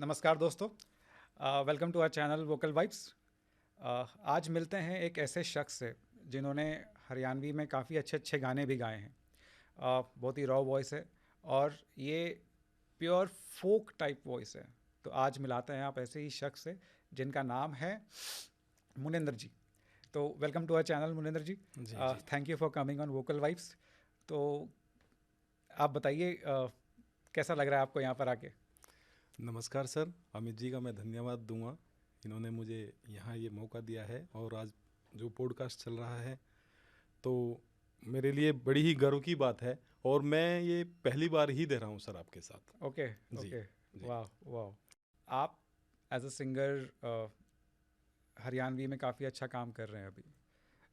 नमस्कार दोस्तों। Welcome to our channel Vocal Vibes. आज मिलते हैं एक ऐसे शख्स से जिन्होंने हरियाणवी में काफ़ी अच्छे अच्छे गाने भी गाए हैं। बहुत ही रॉ वॉइस है और ये प्योर फोक टाइप वॉइस है। तो आज मिलाते हैं आप ऐसे ही शख्स से जिनका नाम है मुनिंदर जी। तो welcome to our channel Muninder ji. जी, जी। Thank you for coming on Vocal Vibes. तो आप बताइए, कैसा लग रहा है आपको यहाँ पर आके? नमस्कार सर, अमित जी का मैं धन्यवाद दूँगा। इन्होंने मुझे यहाँ ये मौका दिया है और आज जो पॉडकास्ट चल रहा है, तो मेरे लिए बड़ी ही गर्व की बात है और मैं ये पहली बार ही दे रहा हूँ सर आपके साथ। ओके, जी, ओके। जी। वाह, वाह। आप एज अ सिंगर हरियाणवी में काफ़ी अच्छा काम कर रहे हैं अभी,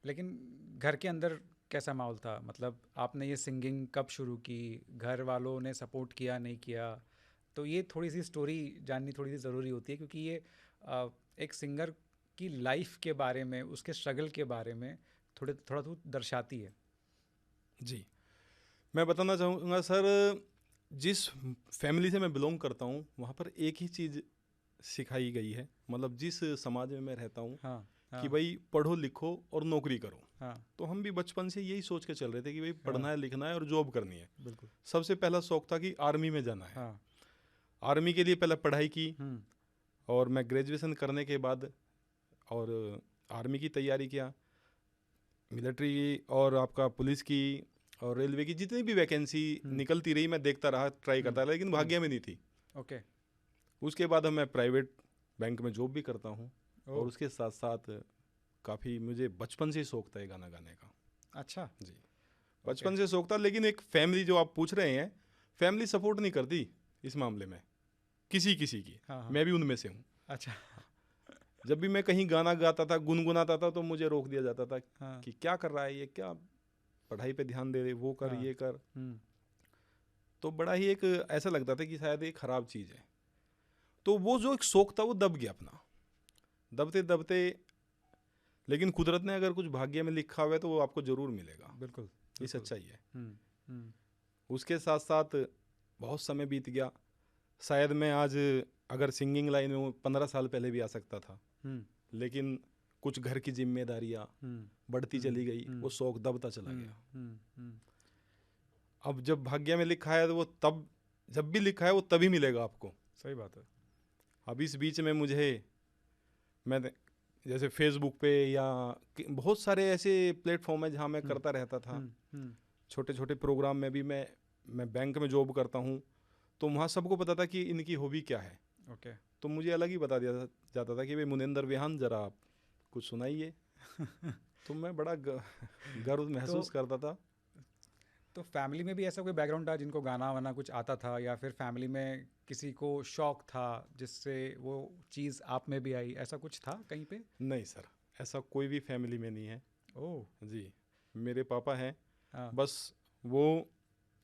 लेकिन घर के अंदर कैसा माहौल था? मतलब आपने ये सिंगिंग कब शुरू की? घर वालों ने सपोर्ट किया, नहीं किया? तो ये थोड़ी सी स्टोरी जाननी थोड़ी सी ज़रूरी होती है, क्योंकि ये एक सिंगर की लाइफ के बारे में, उसके स्ट्रगल के बारे में थोड़ा तो दर्शाती है। जी, मैं बताना चाहूँगा सर, जिस फैमिली से मैं बिलॉन्ग करता हूँ, वहाँ पर एक ही चीज़ सिखाई गई है, मतलब जिस समाज में मैं रहता हूँ, हाँ, कि हाँ, भाई पढ़ो लिखो और नौकरी करो। हाँ, तो हम भी बचपन से यही सोच के चल रहे थे कि भाई हाँ, पढ़ना है, लिखना है और जॉब करनी है। बिल्कुल। सबसे पहला शौक था कि आर्मी में जाना है। हाँ। आर्मी के लिए पहले पढ़ाई की हम्म। और मैं ग्रेजुएशन करने के बाद और आर्मी की तैयारी किया, मिलिट्री की और आपका पुलिस की और रेलवे की जितनी भी वैकेंसी हम्म। निकलती रही मैं देखता रहा, ट्राई हम्म। करता रहा, लेकिन हम्म। भाग्य में नहीं थी। ओके। उसके बाद मैं प्राइवेट बैंक में जॉब भी करता हूँ ओ। और उसके साथ साथ काफ़ी मुझे बचपन से ही शौक था ये गाना गाने का। अच्छा। जी, ओके। बचपन से शौक था, लेकिन एक फैमिली जो आप पूछ रहे हैं, फैमिली सपोर्ट नहीं करती इस मामले में, किसी किसी की। हाँ, हाँ। मैं भी उनमें से हूँ। अच्छा। जब भी मैं कहीं गाना गाता था, गुनगुनाता था, तो मुझे रोक दिया जाता था हाँ, कि क्या कर रहा है ये, क्या पढ़ाई पे ध्यान दे, वो कर, हाँ। ये कर। हम्म। तो बड़ा ही एक ऐसा लगता था कि शायद ये खराब चीज़ है। तो वो जो एक शौक था वो दब गया अपना, दबते दबते। लेकिन कुदरत ने अगर कुछ भाग्य में लिखा हुआ है तो वो आपको ज़रूर मिलेगा, बिल्कुल, ये बिल्कुल। सच्चाई है। हम्म। हम्म। उसके साथ साथ बहुत समय बीत गया। शायद मैं आज अगर सिंगिंग लाइन में 15 साल पहले भी आ सकता था, हम्म। लेकिन कुछ घर की जिम्मेदारियाँ हम्म। बढ़ती हम्म। चली गई, हम्म। वो शौक दबता चला हम्म। गया। हम्म। हम्म। अब जब भाग्य में लिखा है तो वो तब, जब भी लिखा है वो तभी मिलेगा आपको। सही बात है। अब इस बीच में मुझे, मैं जैसे फेसबुक पे या बहुत सारे ऐसे प्लेटफॉर्म है जहाँ मैं हम्म। करता रहता था। हम्म। हम्म। छोटे छोटे प्रोग्राम में भी मैं बैंक में जॉब करता हूँ, तो वहाँ सबको पता था कि इनकी हॉबी क्या है। ओके। तो मुझे अलग ही बता दिया जाता था कि भाई मुनिंदर विहान, जरा आप कुछ सुनाइए। तो मैं बड़ा गर्व तो महसूस करता था। तो फैमिली में भी ऐसा कोई बैकग्राउंड था जिनको गाना वाना कुछ आता था, या फिर फैमिली में किसी को शौक था जिससे वो चीज़ आप में भी आई? ऐसा कुछ था कहीं पे? नहीं सर, ऐसा कोई भी फैमिली में नहीं है। ओह। जी, मेरे पापा हैं, हाँ। बस वो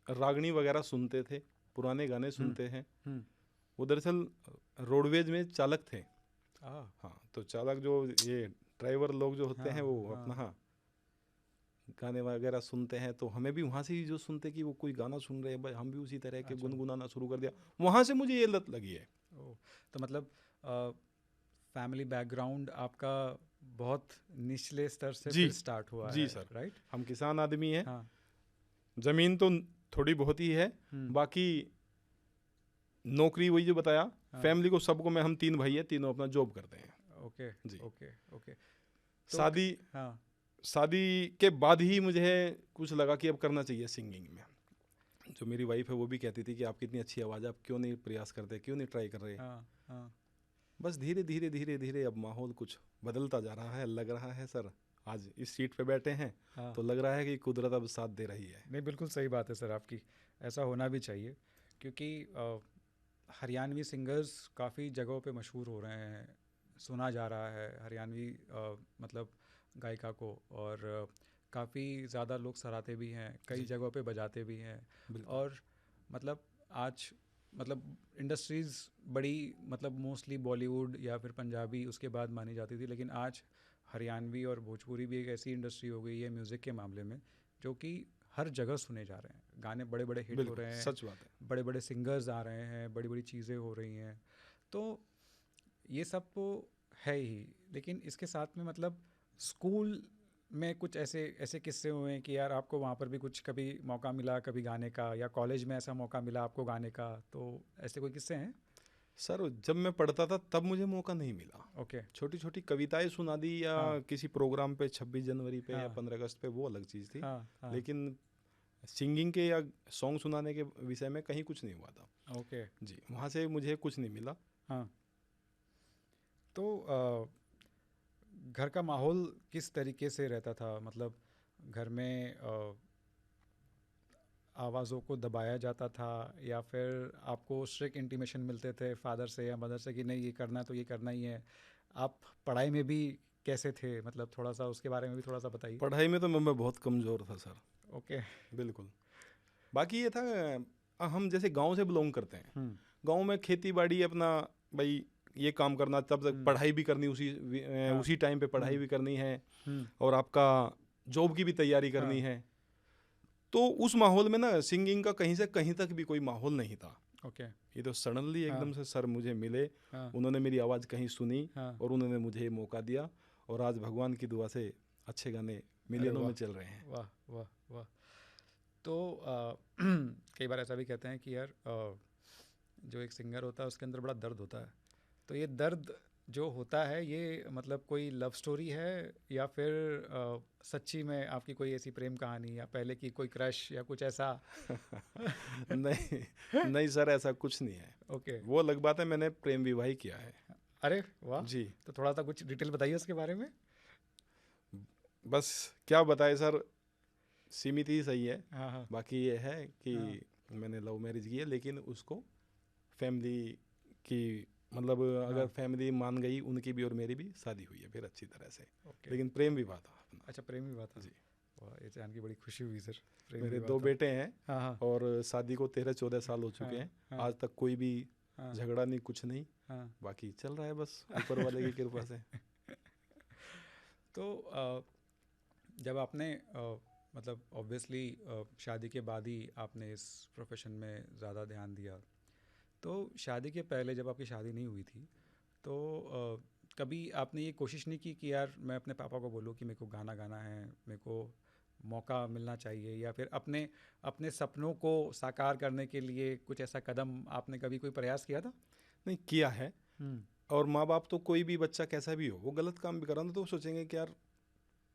रागनी वगैरह सुनते थे, पुराने गाने हम्म। सुनते हैं। हम्म। वो दरअसल रोडवेज में चालक थे। आ। हाँ, तो चालक जो ये ड्राइवर लोग जो होते हैं, हाँ, वो अपना, हाँ। हाँ, गाने वगैरह सुनते हैं। तो हमें भी वहाँ से ही जो सुनते कि वो कोई गाना सुन रहे हैं भाई, हम भी उसी तरह के अच्छा। गुनगुनाना शुरू कर दिया। वहाँ से मुझे ये लत लगी है। ओह! तो मतलब फैमिली बैकग्राउंड आपका बहुत निचले स्तर से जी, फिर स्टार्ट हुआ जी है, सर, राइट? हम किसान आदमी हैं। हाँ। ज़मीन तो थोड़ी बहुत ही है, हुँ। बाकी नौकरी वही जो बताया। हाँ। फैमिली को सबको, मैं, हम तीन भाई हैं, तीनों अपना जॉब करते हैं। ओके, जी, ओके, ओके। तो क शादी हाँ। शादी के बाद ही मुझे कुछ लगा कि अब करना चाहिए सिंगिंग में। जो मेरी वाइफ है वो भी कहती थी कि आपकी इतनी अच्छी आवाज़ है, आप क्यों नहीं प्रयास करते, क्यों नहीं ट्राई कर रहे। हाँ, हाँ, बस धीरे धीरे धीरे धीरे अब माहौल कुछ बदलता जा रहा है, लग रहा है सर। आज इस सीट पे बैठे हैं हाँ। तो लग रहा है कि कुदरत अब साथ दे रही है। नहीं, बिल्कुल सही बात है सर आपकी। ऐसा होना भी चाहिए, क्योंकि हरियाणवी सिंगर्स काफ़ी जगहों पे मशहूर हो रहे हैं। सुना जा रहा है हरियाणवी मतलब गायिका को, और काफ़ी ज़्यादा लोग सराहते भी हैं, कई जी, जगहों पे बजाते भी हैं। बिल्कुल। और मतलब आज मतलब इंडस्ट्रीज़ बड़ी, मतलब मोस्टली बॉलीवुड या फिर पंजाबी उसके बाद मानी जाती थी, लेकिन आज हरियाणवी और भोजपुरी भी एक ऐसी इंडस्ट्री हो गई है म्यूज़िक के मामले में, जो कि हर जगह सुने जा रहे हैं। गाने बड़े बड़े हिट हो बिल्कुल रहे हैं, सच बात है। बड़े बड़े सिंगर्स आ रहे हैं, बड़ी बड़ी चीज़ें हो रही हैं। तो ये सब तो है ही, लेकिन इसके साथ में मतलब स्कूल में कुछ ऐसे ऐसे किस्से हुए हैं कि यार आपको वहाँ पर भी कुछ कभी मौका मिला कभी गाने का, या कॉलेज में ऐसा मौका मिला आपको गाने का, तो ऐसे कोई किस्से हैं? सर जब मैं पढ़ता था तब मुझे मौका नहीं मिला। ओके। छोटी छोटी कविताएं सुना दी या हाँ किसी प्रोग्राम पे 26 जनवरी पे या हाँ 15 अगस्त पे, वो अलग चीज़ थी। हाँ हाँ। लेकिन सिंगिंग के या सॉन्ग सुनाने के विषय में कहीं कुछ नहीं हुआ था ओके। जी, वहाँ से मुझे कुछ नहीं मिला। हाँ। तो घर का माहौल किस तरीके से रहता था? मतलब घर में आवाज़ों को दबाया जाता था, या फिर आपको स्ट्रिक्ट इंटीमेशन मिलते थे फादर से या मदर से कि नहीं ये करना है तो ये करना ही है? आप पढ़ाई में भी कैसे थे? मतलब थोड़ा सा उसके बारे में भी थोड़ा सा बताइए। पढ़ाई में तो मैं बहुत कमज़ोर था सर। ओके। बिल्कुल। बाकी ये था, हम जैसे गांव से बिलोंग करते हैं, हम्म गांव में खेती बाड़ी अपना, भाई ये काम करना, तब तक हम्म, पढ़ाई भी करनी, हाँ, उसी टाइम पे पढ़ाई हम्म भी करनी है, हम्म, और आपका जॉब की भी तैयारी करनी हाँ, है। तो उस माहौल में ना सिंगिंग का कहीं से कहीं तक भी कोई माहौल नहीं था। ओके। ये तो सडनली हाँ एकदम से सर मुझे मिले, हाँ उन्होंने मेरी आवाज़ कहीं सुनी हाँ। और उन्होंने मुझे ये मौका दिया, और आज भगवान की दुआ से अच्छे गाने अरे मिलियनों वाह में चल रहे हैं। वाह वाह वाह। तो कई बार ऐसा भी कहते हैं कि यार जो एक सिंगर होता है उसके अंदर बड़ा दर्द होता है, तो ये दर्द जो होता है ये मतलब कोई लव स्टोरी है, या फिर सच्ची में आपकी कोई ऐसी प्रेम कहानी, या पहले की कोई क्रश या कुछ ऐसा? नहीं नहीं सर, ऐसा कुछ नहीं है। ओके। वो अलग बात है, मैंने प्रेम विवाह ही किया है। अरे वाह। जी। तो थोड़ा सा कुछ डिटेल बताइए उसके बारे में। बस क्या बताए सर, सीमित ही सही है। हाँ हाँ बाकी ये है कि हाँ मैंने लव मैरिज की है, लेकिन उसको फैमिली की, मतलब अगर हाँ। फैमिली मान गई, उनकी भी और मेरी भी शादी हुई है फिर अच्छी तरह से। ओके। लेकिन प्रेम विवाह था अपना। अच्छा, प्रेम विवाह था। जी। वाह, ये जान के बड़ी खुशी हुई सर, प्रेम मेरे विवाह 2 था। बेटे हैं, हाँ हाँ और शादी को 13-14 साल हो चुके हाँ हैं। हाँ आज तक कोई भी हाँ झगड़ा नहीं, कुछ नहीं। हाँ। बाकी चल रहा है बस ऊपर वाले की कृपा से। तो जब आपने मतलब ऑब्वियसली शादी के बाद ही आपने इस प्रोफेशन में ज़्यादा ध्यान दिया, तो शादी के पहले जब आपकी शादी नहीं हुई थी, तो कभी आपने ये कोशिश नहीं की कि यार मैं अपने पापा को बोलूँ कि मेरे को गाना गाना है, मेरे को मौका मिलना चाहिए, या फिर अपने अपने सपनों को साकार करने के लिए कुछ ऐसा कदम आपने कभी कोई प्रयास किया था? नहीं किया है। हम्म और माँ बाप तो, कोई भी बच्चा कैसा भी हो, वो गलत काम भी कर रहा हो तो वो सोचेंगे कि यार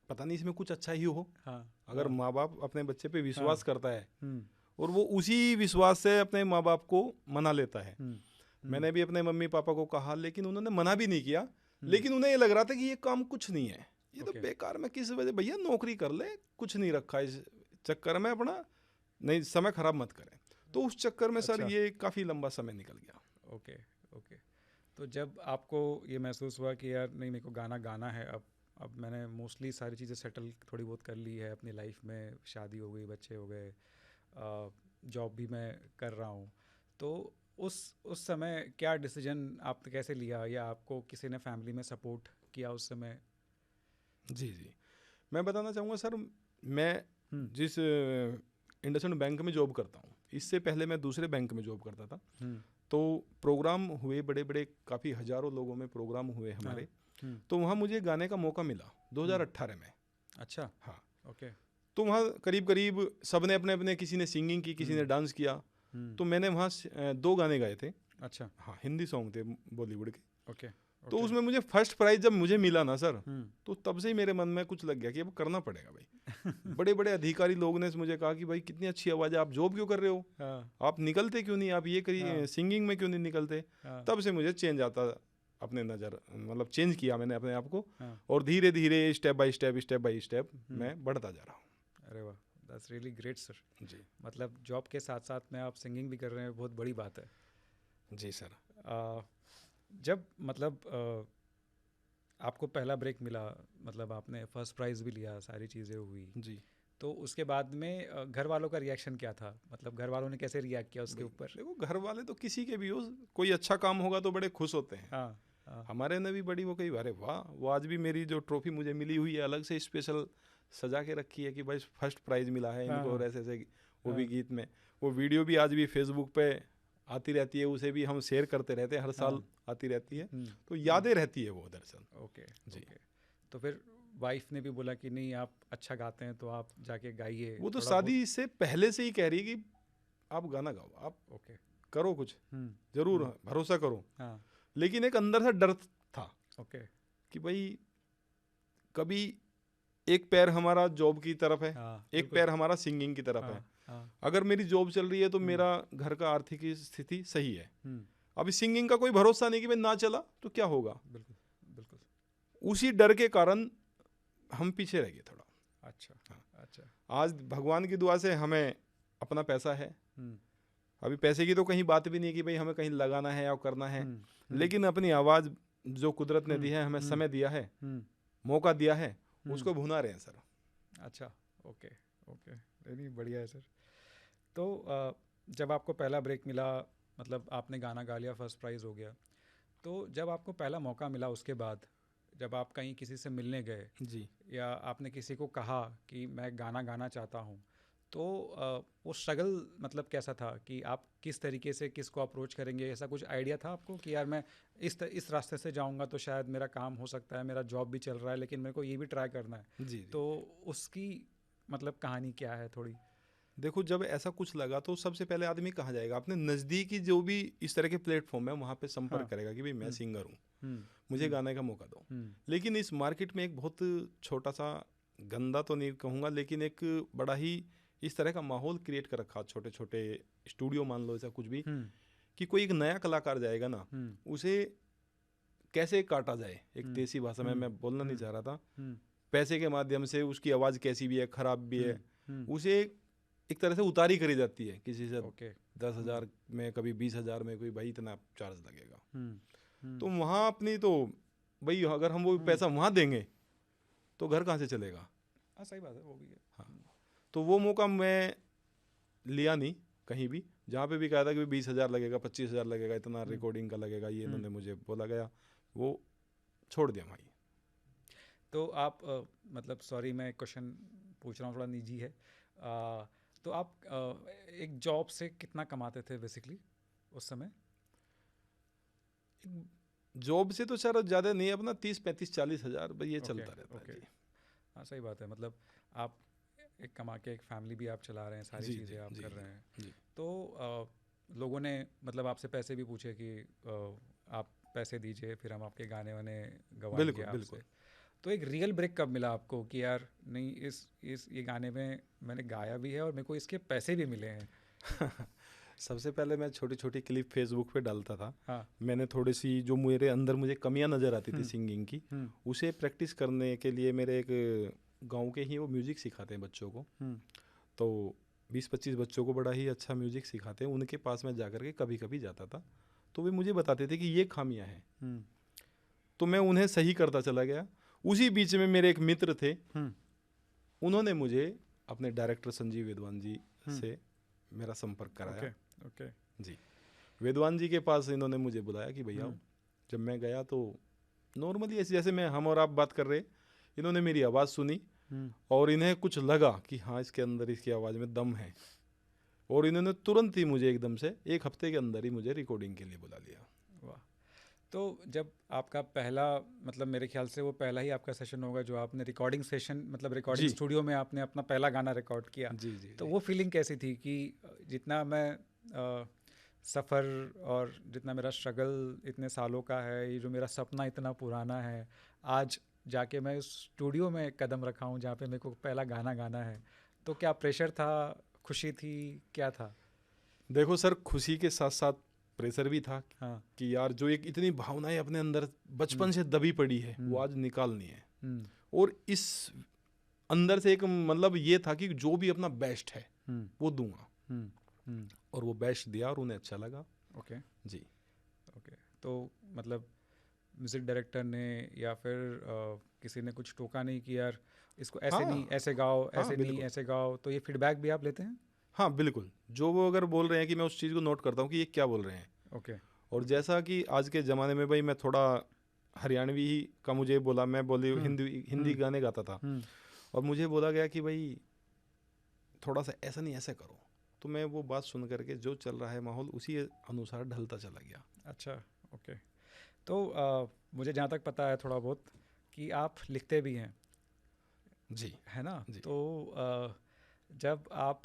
पता नहीं इसमें कुछ अच्छा ही हो। हाँ अगर हाँ माँ बाप अपने बच्चे पे हाँ विश्वास करता है, हम्म और वो उसी विश्वास से अपने माँ बाप को मना लेता है। हम्म मैंने भी अपने मम्मी पापा को कहा, लेकिन उन्होंने मना भी नहीं किया। हम्म, लेकिन उन्हें ये लग रहा था कि ये काम कुछ नहीं है, ये तो ओके। बेकार में, किस वजह, भैया नौकरी कर ले, कुछ नहीं रखा इस चक्कर में अपना, नहीं समय खराब मत करें। तो उस चक्कर में सर अच्छा। ये काफ़ी लंबा समय निकल गया। Okay okay. तो जब आपको ये महसूस हुआ कि यार नहीं, मेरे को गाना गाना है, अब मैंने मोस्टली सारी चीज़ें सेटल थोड़ी बहुत कर ली है अपनी लाइफ में, शादी हो गई, बच्चे हो गए, जॉब भी मैं कर रहा हूँ, तो उस समय क्या डिसीजन आपने कैसे लिया, या आपको किसी ने फैमिली में सपोर्ट किया उस समय? जी जी, मैं बताना चाहूँगा सर, मैं हम्म जिस इंडसइंड बैंक में जॉब करता हूँ, इससे पहले मैं दूसरे बैंक में जॉब करता था। हम्म तो प्रोग्राम हुए बड़े बड़े, काफ़ी हज़ारों लोगों में प्रोग्राम हुए हाँ हमारे। हम्म तो वहाँ मुझे गाने का मौका मिला 2018 में। अच्छा। हाँ। ओके। तो वहाँ करीब करीब सब ने अपने अपने, किसी ने सिंगिंग की, किसी ने डांस किया। तो मैंने वहाँ 2 गाने गाए थे। अच्छा। हाँ, हिंदी सॉन्ग थे बॉलीवुड के। ओके तो ओके। उसमें मुझे फर्स्ट प्राइज जब मुझे मिला ना सर, हम्म तो तब से ही मेरे मन में कुछ लग गया कि अब करना पड़ेगा भाई। बड़े बड़े अधिकारी लोग ने मुझे कहा कि भाई कितनी अच्छी आवाज़ है, आप जॉब क्यों कर रहे हो, हाँ आप निकलते क्यों नहीं, आप ये करिए, हाँ सिंगिंग में क्यों नहीं निकलते। हाँ तब से मुझे चेंज आता, अपने नज़र, मतलब चेंज किया मैंने अपने आप को, हाँ। और धीरे धीरे स्टेप बाय स्टेप मैं बढ़ता जा रहा हूँ। अरे वाह, दैट्स रियली ग्रेट सर। जी मतलब जॉब के साथ साथ में आप सिंगिंग भी कर रहे हैं, बहुत बड़ी बात है। जी सर। जब मतलब आपको पहला ब्रेक मिला, मतलब आपने फर्स्ट प्राइज़ भी लिया, सारी चीज़ें हुई, जी तो उसके बाद में घर वालों का रिएक्शन क्या था? मतलब घर वालों ने कैसे रिएक्ट किया उसके ऊपर? देखो, घर वाले तो किसी के भी हो, कोई अच्छा काम होगा तो बड़े खुश होते हैं। हाँ हाँ हमारे ने भी बड़ी, वो कई बारे वाह, वो आज भी मेरी जो ट्रॉफी मुझे मिली हुई है, अलग से स्पेशल सजा के रखी है कि भाई फर्स्ट प्राइज़ मिला है हाँ इनको, और हाँ ऐसे ऐसे, वो भी हाँ गीत में। वो वीडियो भी आज भी फेसबुक पे आती रहती है, उसे भी हम शेयर करते रहते हैं, हर साल आती रहती है, तो यादें रहती है वो दरअसल। ओके जी। तो फिर वाइफ ने भी बोला कि नहीं आप अच्छा गाते हैं तो आप जाके गाइए? वो तो थोड़ा शादी से पहले से ही कह रही है कि आप गाना गाओ, आप ओके। करो कुछ, जरूर भरोसा करो। हाँ। लेकिन एक अंदर से डर था ओके। कि भाई कभी एक पैर हमारा जॉब की तरफ है, एक पैर हमारा सिंगिंग की तरफ है। अगर मेरी जॉब चल रही है तो मेरा घर का आर्थिक स्थिति सही है। अभी सिंगिंग का कोई भरोसा नहीं कि भाई ना चला तो क्या होगा। बिल्कुल बिल्कुल। उसी डर के कारण हम पीछे रह गए थोड़ा। अच्छा। हाँ। अच्छा। आज भगवान की दुआ से हमें अपना पैसा है, अभी पैसे की तो कहीं बात भी नहीं कि भाई हमें कहीं लगाना है या करना है, लेकिन अपनी आवाज़ जो कुदरत ने दी है, हमें समय दिया है, मौका दिया है, उसको भुना रहे हैं सर। अच्छा। ओके ओके, नहीं बढ़िया है सर। तो जब आपको पहला ब्रेक मिला, मतलब आपने गाना गा लिया, फर्स्ट प्राइज़ हो गया, तो जब आपको पहला मौका मिला उसके बाद जब आप कहीं किसी से मिलने गए जी, या आपने किसी को कहा कि मैं गाना गाना चाहता हूँ, तो वो स्ट्रगल मतलब कैसा था कि आप किस तरीके से किसको अप्रोच करेंगे? ऐसा कुछ आइडिया था आपको कि यार मैं इस रास्ते से जाऊँगा तो शायद मेरा काम हो सकता है, मेरा जॉब भी चल रहा है लेकिन मेरे को ये भी ट्राई करना है? जी, जी। तो उसकी मतलब कहानी क्या है थोड़ी? देखो, जब ऐसा कुछ लगा तो सबसे पहले आदमी कहाँ जाएगा? अपने नज़दीकी जो भी इस तरह के प्लेटफॉर्म है वहाँ पे संपर्क करेगा कि भाई मैं सिंगर हूँ, मुझे गाने का मौका दो। लेकिन इस मार्केट में एक बहुत छोटा सा, गंदा तो नहीं कहूँगा, लेकिन एक बड़ा ही इस तरह का माहौल क्रिएट कर रखा, छोटे छोटे स्टूडियो मान लो, ऐसा कुछ भी, कि कोई एक नया कलाकार जाएगा ना, उसे कैसे काटा जाए, एक देसी भाषा में मैं बोलना नहीं चाह रहा था, पैसे के माध्यम से उसकी आवाज़ कैसी भी है, ख़राब भी है, उसे एक तरह से उतारी करी जाती है किसी से। 10,000 में, कभी 20,000 में, कोई भाई इतना चार्ज लगेगा। तो वहाँ अपनी तो भाई अगर हम वो पैसा वहाँ देंगे तो घर कहाँ से चलेगा? हाँ सही बात है, वो भी है। हाँ, तो वो मौका मैं लिया नहीं कहीं भी, जहाँ पे भी कहा था कि 20,000 लगेगा, 25,000 लगेगा, इतना रिकॉर्डिंग का लगेगा, ये इन्होंने मुझे बोला गया, वो छोड़ दिया भाई। तो आप मतलब सॉरी मैं क्वेश्चन पूछ रहा हूँ, थोड़ा निजी है, तो आप एक जॉब से कितना कमाते थे बेसिकली उस समय? जॉब से तो सर ज़्यादा नहीं, अपना 30-35-40,000 भाई ये चलता रहता है जी। हाँ सही बात है, मतलब आप एक कमा के एक फैमिली भी आप चला रहे हैं, सारी चीज़ें आप कर रहे हैं। तो लोगों ने मतलब आपसे पैसे भी पूछे कि आप पैसे दीजिए फिर हम आपके गाने वाने गवाएंगे आपसे। तो एक रियल ब्रेक कब मिला आपको कि यार नहीं, इस ये गाने में मैंने गाया भी है और मेरे को इसके पैसे भी मिले हैं? सबसे पहले मैं छोटी छोटी क्लिप फेसबुक पे डालता था। हाँ। मैंने थोड़ी सी जो मेरे अंदर मुझे कमियां नज़र आती थी सिंगिंग की, उसे प्रैक्टिस करने के लिए मेरे एक गांव के ही वो म्यूज़िक सिखाते हैं बच्चों को, तो 20-25 बच्चों को बड़ा ही अच्छा म्यूज़िक सिखाते हैं, उनके पास मैं जाकर के कभी कभी जाता था, तो वे मुझे बताते थे कि ये खामियां हैं, तो मैं उन्हें सही करता चला गया। उसी बीच में मेरे एक मित्र थे, उन्होंने मुझे अपने डायरेक्टर संजीव वेदवान जी से मेरा संपर्क कराया। ओके जी, वेदवान जी के पास इन्होंने मुझे बुलाया कि भैया। जब मैं गया तो नॉर्मली ऐसे जैसे मैं हम और आप बात कर रहे, इन्होंने मेरी आवाज़ सुनी और इन्हें कुछ लगा कि हाँ इसके अंदर, इसकी आवाज़ में दम है, और इन्होंने तुरंत ही मुझे एकदम से 1 हफ्ते के अंदर ही मुझे रिकॉर्डिंग के लिए बुला लिया। वाह। तो जब आपका पहला, मतलब मेरे ख्याल से वो पहला ही आपका सेशन होगा जो आपने रिकॉर्डिंग सेशन, मतलब रिकॉर्डिंग स्टूडियो में आपने अपना पहला गाना रिकॉर्ड किया। तो वो फीलिंग कैसी थी कि जितना मैं सफ़र और जितना मेरा स्ट्रगल इतने सालों का है, ये जो मेरा सपना इतना पुराना है, आज जाके मैं उस स्टूडियो में कदम रखा हूँ जहाँ पे मेरे को पहला गाना गाना है, तो क्या प्रेशर था, खुशी थी, क्या था? देखो सर, खुशी के साथ साथ प्रेशर भी था। हाँ। कि यार जो एक इतनी भावनाएं अपने अंदर बचपन से दबी पड़ी है वो आज निकालनी है, और इस अंदर से एक मतलब ये था कि जो भी अपना बेस्ट है वो दूंगा, और वो बेस्ट दिया और उन्हें अच्छा लगा। ओके जी। ओके, तो मतलब म्यूज़िक डायरेक्टर ने या फिर किसी ने कुछ टोका नहीं कि यार इसको ऐसे नहीं, ऐसे गाओ, ऐसे नहीं, ऐसे गाओ, तो ये फीडबैक भी आप लेते हैं? हाँ बिल्कुल, जो वो अगर बोल रहे हैं कि मैं उस चीज़ को नोट करता हूँ कि ये क्या बोल रहे हैं। ओके। और जैसा कि आज के ज़माने में भाई मैं थोड़ा हरियाणवी का मुझे बोला, मैं बोली हिंदी गाने गाता था, और मुझे बोला गया कि भाई थोड़ा सा ऐसा नहीं ऐसे करो, तो मैं वो बात सुन करके जो चल रहा है माहौल उसी अनुसार ढलता चला गया। अच्छा, ओके। तो मुझे जहाँ तक पता है थोड़ा बहुत कि आप लिखते भी हैं, जी है ना? जी। तो जब आप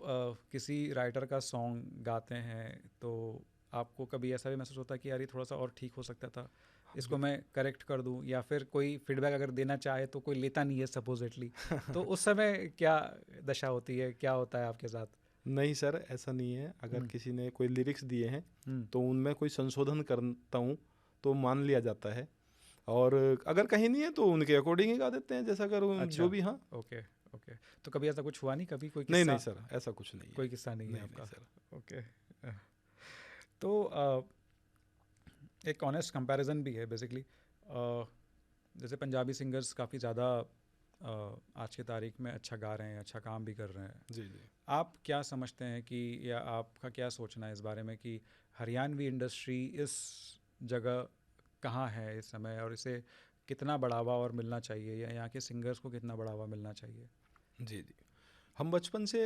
किसी राइटर का सॉन्ग गाते हैं तो आपको कभी ऐसा भी महसूस होता है कि यार ये थोड़ा सा और ठीक हो सकता था, इसको मैं करेक्ट कर दूं, या फिर कोई फीडबैक अगर देना चाहे तो कोई लेता नहीं है सपोजिटली, तो उस समय क्या दशा होती है, क्या होता है आपके साथ? नहीं सर, ऐसा नहीं है। अगर किसी ने कोई लिरिक्स दिए हैं हम्म, तो उनमें कोई संशोधन करता हूँ तो मान लिया जाता है, और अगर कहीं नहीं है तो उनके अकॉर्डिंग ही गा देते हैं, जैसा अगर अच्छा, जो भी। हाँ, ओके, ओके। तो कभी ऐसा कुछ हुआ नहीं, कभी कोई नहीं किस्सा? नहीं सर, ऐसा कुछ नहीं है। कोई किस्सा नहीं है नहीं आपका? नहीं सर। ओके। तो एक ऑनेस्ट कंपैरिजन भी है बेसिकली। जैसे पंजाबी सिंगर्स काफ़ी ज़्यादा आज की तारीख में अच्छा गा रहे हैं, अच्छा काम भी कर रहे हैं। जी जी। आप क्या समझते हैं कि, या आपका क्या सोचना है इस बारे में कि हरियाणवी इंडस्ट्री इस जगह कहाँ है इस समय, और इसे कितना बढ़ावा और मिलना चाहिए, या यहाँ के सिंगर्स को कितना बढ़ावा मिलना चाहिए? जी जी। हम बचपन से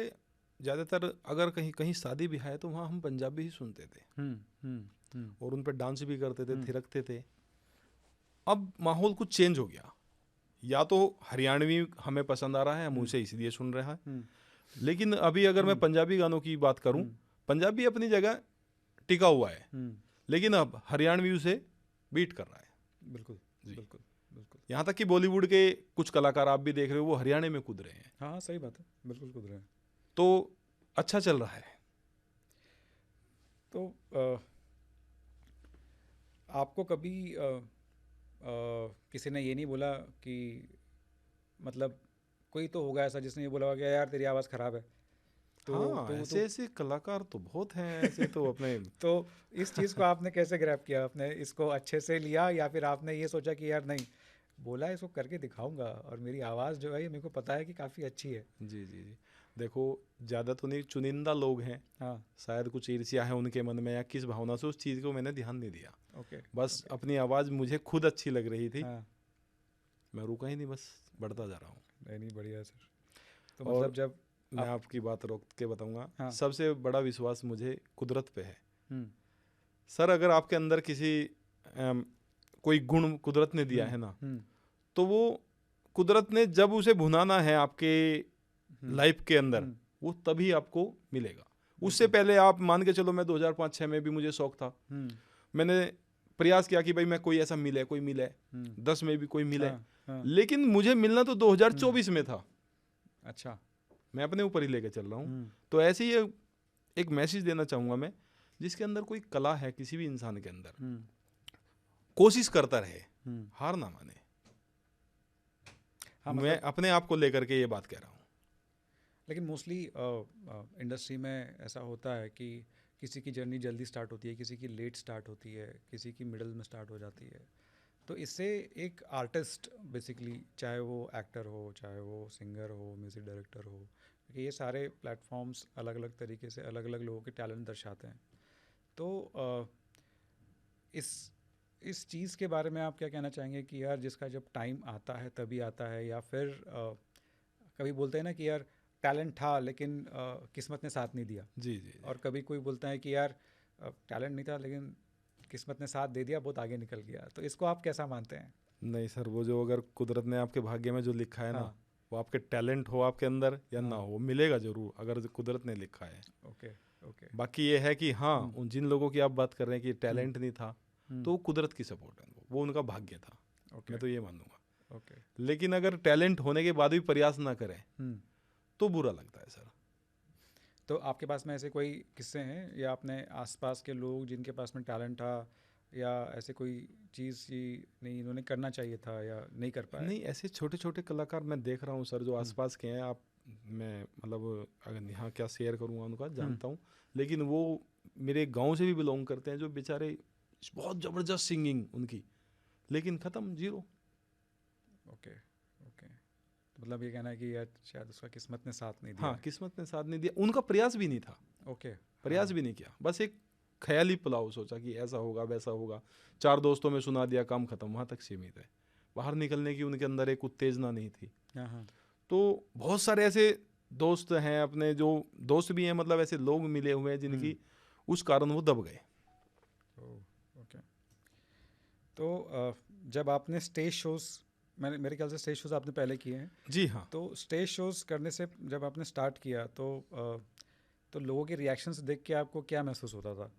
ज़्यादातर अगर कहीं कहीं शादी भी है तो वहाँ हम पंजाबी ही सुनते थे और उन पर डांस भी करते थे, थिरकते थे। अब माहौल कुछ चेंज हो गया, या तो हरियाणवी हमें पसंद आ रहा है, हम उसे इसलिए सुन रहे हैं, लेकिन अभी अगर मैं पंजाबी गानों की बात करूं, पंजाबी अपनी जगह टिका हुआ है, लेकिन अब हरियाणवी उसे बीट कर रहा है। बिल्कुल जी। बिल्कुल बिल्कुल। यहाँ तक कि बॉलीवुड के कुछ कलाकार आप भी देख रहे हो वो हरियाणा में कूद रहे हैं, हाँ, सही बात है, बिल्कुल कूद रहे हैं। तो अच्छा चल रहा है। तो आपको कभी किसी ने ये नहीं बोला कि, मतलब कोई तो होगा ऐसा जिसने ये बोला होगा कि यार तेरी आवाज़ ख़राब है, तो हाँ, तो ऐसे ऐसे कलाकार तो बहुत हैं ऐसे तो अपने। तो इस चीज़ को आपने कैसे ग्रैब किया? आपने इसको अच्छे से लिया, या फिर आपने ये सोचा कि यार नहीं, बोला है इसको करके दिखाऊंगा, और मेरी आवाज़ जो है ये मेरे को पता है कि काफ़ी अच्छी है? जी जी जी। देखो, ज़्यादा तो नहीं, चुनिंदा लोग हैं, हाँ, शायद कुछ ईर्ष्या है उनके मन में या किस भावना से, उस चीज़ को मैंने ध्यान नहीं दिया। ओके, बस ओके, अपनी आवाज़ मुझे खुद अच्छी लग रही थी, हाँ, मैं रुका ही नहीं, बस बढ़ता जा रहा हूँ। नहीं नहीं, बढ़िया है सर। तो और मतलब जब मैं आप, आपकी बात रोक के बताऊंगा, हाँ, सबसे बड़ा विश्वास मुझे कुदरत पे है। हम्म, सर, अगर आपके अंदर किसी कोई गुण कुदरत ने दिया है ना, तो वो कुदरत ने जब उसे भुनाना है आपके लाइफ के अंदर, वो तभी आपको मिलेगा। उससे पहले आप मान के चलो, मैं 2005-6 में भी मुझे शौक था, मैंने प्रयास किया कि भाई मैं कोई ऐसा मिले, कोई मिले, 10 में भी कोई मिले, लेकिन मुझे मिलना तो 2024 में था। अच्छा, मैं अपने ऊपर ही लेके चल रहा हूँ। तो ऐसे ही एक मैसेज देना चाहूँगा मैं, जिसके अंदर कोई कला है किसी भी इंसान के अंदर, कोशिश करता रहे, हार ना माने। हाँ, मैं अपने आप को लेकर के ये बात कह रहा हूँ। लेकिन मोस्टली इंडस्ट्री में ऐसा होता है कि किसी की जर्नी जल्दी स्टार्ट होती है, किसी की लेट स्टार्ट होती है, किसी की मिडिल में स्टार्ट हो जाती है। तो इससे एक आर्टिस्ट बेसिकली, चाहे वो एक्टर हो, चाहे वो सिंगर हो, म्यूज़िक डायरेक्टर हो, क्योंकि ये सारे प्लेटफॉर्म्स अलग अलग तरीके से अलग अलग लोगों के टैलेंट दर्शाते हैं। तो इस चीज़ के बारे में आप क्या कहना चाहेंगे कि यार जिसका जब टाइम आता है तभी आता है, या फिर कभी बोलते हैं ना कि यार टैलेंट था लेकिन किस्मत ने साथ नहीं दिया, जी जी, और कभी कोई बोलता है कि यार टैलेंट नहीं था लेकिन किस्मत ने साथ दे दिया, बहुत आगे निकल गया, तो इसको आप कैसा मानते हैं? नहीं सर, वो जो अगर कुदरत ने आपके भाग्य में जो लिखा है ना, हाँ, वो आपके टैलेंट हो आपके अंदर या ना हाँ, हो, मिलेगा जरूर अगर जो कुदरत ने लिखा है। ओके, ओके, बाकी ये है कि हाँ, उन जिन लोगों की आप बात कर रहे हैं कि टैलेंट नहीं था, तो वो कुदरत की सपोर्ट है, वो उनका भाग्य था, ओके, मैं तो ये मानूंगा। ओके, लेकिन अगर टैलेंट होने के बाद भी प्रयास ना करें तो बुरा लगता है सर। तो आपके पास में ऐसे कोई किस्से हैं, या अपने आसपास के लोग जिनके पास में टैलेंट था, या ऐसे कोई चीज़ ही नहीं इन्होंने करना चाहिए था या नहीं कर पाए? नहीं, ऐसे छोटे छोटे कलाकार मैं देख रहा हूँ सर, जो आसपास के हैं। आप, मैं मतलब अगर यहाँ क्या शेयर करूँगा उनका जानता हूँ, लेकिन वो मेरे गांव से भी बिलोंग करते हैं, जो बेचारे बहुत ज़बरदस्त सिंगिंग उनकी, लेकिन ख़त्म, जीरो। Okay, okay. तो मतलब ये कहना है कि यार शायद उसका किस्मत ने साथ नहीं दिया हाँ, है। किस्मत ने साथ नहीं दिया, उनका प्रयास भी नहीं था, ओके, प्रयास भी नहीं किया, बस एक ख्याली पुलाव सोचा कि ऐसा होगा वैसा होगा, 4 दोस्तों में सुना दिया, काम खत्म, वहाँ तक सीमित है। बाहर निकलने की उनके अंदर एक उत्तेजना नहीं थी। हाँ, हाँ, तो बहुत सारे ऐसे दोस्त हैं अपने, जो दोस्त भी हैं, मतलब ऐसे लोग मिले हुए हैं जिनकी उस कारण वो दब गए। ओके। तो जब आपने स्टेज शोज, मेरे ख्याल से स्टेज शोज आपने पहले किए हैं, जी हाँ। तो स्टेज शोज करने से जब आपने स्टार्ट किया तो लोगों के रिएक्शंस देख के आपको क्या महसूस होता था?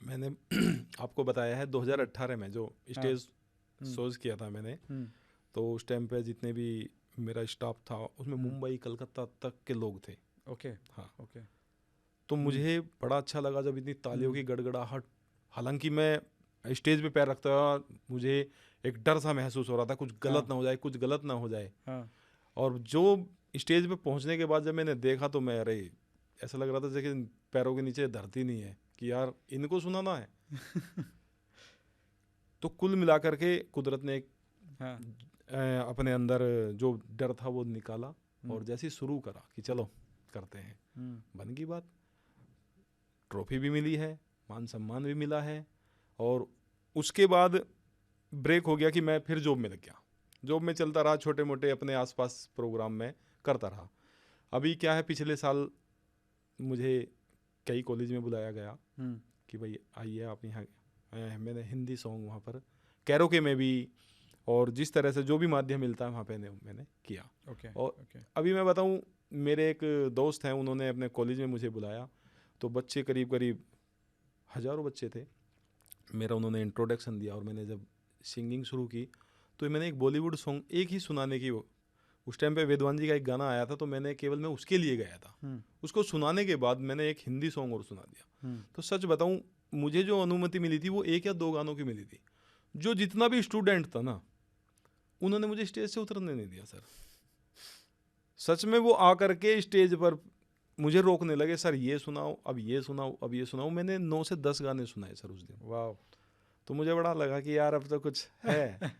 मैंने आपको बताया है 2018 में जो हाँ। स्टेज शोज किया था मैंने, तो उस टाइम पे जितने भी मेरा स्टाफ था उसमें मुंबई कलकत्ता तक के लोग थे। ओके। हाँ। ओके। तो मुझे बड़ा अच्छा लगा जब इतनी तालियों की गड़गड़ाहट, हालांकि मैं स्टेज पे पैर रखता था, मुझे एक डर सा महसूस हो रहा था, कुछ गलत ना हो जाए, कुछ गलत ना हो जाए। हाँ। और जो स्टेज पे पहुंचने के बाद जब मैंने देखा तो मैं, अरे ऐसा लग रहा था जैसे पैरों के नीचे धरती नहीं है, कि यार इनको सुनाना है। तो कुल मिलाकर के कुदरत ने एक हाँ। अपने अंदर जो डर था वो निकाला, और जैसे ही शुरू करा कि चलो करते हैं, बन गई बात। ट्रॉफी भी मिली है, मान सम्मान भी मिला है, और उसके बाद ब्रेक हो गया कि मैं फिर जॉब में लग गया। जॉब में चलता रहा, छोटे मोटे अपने आसपास प्रोग्राम में करता रहा। अभी क्या है, पिछले साल मुझे कई कॉलेज में बुलाया गया कि भाई आइए आप यहाँ। मैंने हिंदी सॉन्ग वहाँ पर कैरोके में भी, और जिस तरह से जो भी माध्यम मिलता है वहाँ पे मैंने किया। और अभी मैं बताऊँ, मेरे एक दोस्त हैं, उन्होंने अपने कॉलेज में मुझे बुलाया, तो बच्चे करीब करीब हज़ारों बच्चे थे। मेरा उन्होंने इंट्रोडक्शन दिया, और मैंने जब सिंगिंग शुरू की तो मैंने एक बॉलीवुड सॉन्ग एक ही सुनाने की, उस टाइम पे वेदवान जी का एक गाना आया था, तो मैं उसके लिए गया था। उसको सुनाने के बाद मैंने एक हिंदी सॉन्ग और सुना दिया। तो सच बताऊं, मुझे जो अनुमति मिली थी वो 1 या 2 गानों की मिली थी। जो जितना भी स्टूडेंट था ना, उन्होंने मुझे स्टेज से उतरने नहीं दिया सर। सच में वो आकर के स्टेज पर मुझे रोकने लगे, सर ये सुनाओ, अब ये सुनाओ, अब ये सुनाओ। मैंने 9 से 10 गाने सुनाए सर उस दिन। वाह। तो मुझे बड़ा लगा कि यार अब तो कुछ है,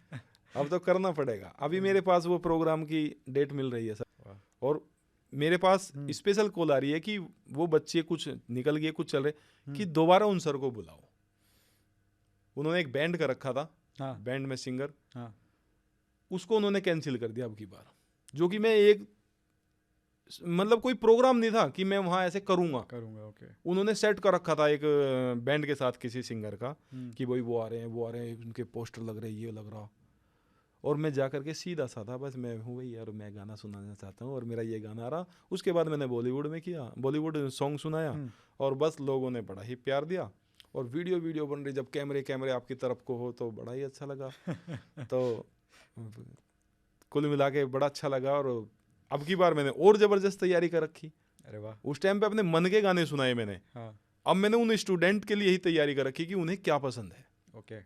अब तो करना पड़ेगा। अभी मेरे पास वो प्रोग्राम की डेट मिल रही है सर, और मेरे पास स्पेशल कॉल आ रही है कि वो बच्चे कुछ निकल गए, कुछ चल रहे, कि दोबारा उन सर को बुलाओ। उन्होंने एक बैंड का रखा था। हाँ। बैंड में सिंगर। हाँ। उसको उन्होंने कैंसिल कर दिया अब की बार, जो कि मैं एक, मतलब कोई प्रोग्राम नहीं था कि मैं वहां ऐसे करूंगा। ओके। उन्होंने सेट कर रखा था एक बैंड के साथ किसी सिंगर का, कि भाई वो आ रहे हैं, उनके पोस्टर लग रहे हैं, ये लग रहा। और मैं जा करके सीधा सा था, बस मैं हूँ भाई यार, मैं गाना सुनाना चाहता हूँ और मेरा ये गाना आ रहा। उसके बाद मैंने बॉलीवुड में किया, बॉलीवुड सॉन्ग सुनाया, और बस लोगों ने बड़ा ही प्यार दिया। और वीडियो बन रही, जब कैमरे आपकी तरफ को हो तो बड़ा ही अच्छा लगा। तो कुल मिला के बड़ा अच्छा लगा, और अब की बार मैंने और ज़बरदस्त तैयारी कर रखी। अरे वाह। उस टाइम पे अपने मन के गाने सुनाए मैंने। हाँ। अब मैंने उन स्टूडेंट के लिए ही तैयारी कर रखी कि उन्हें क्या पसंद है। ओके।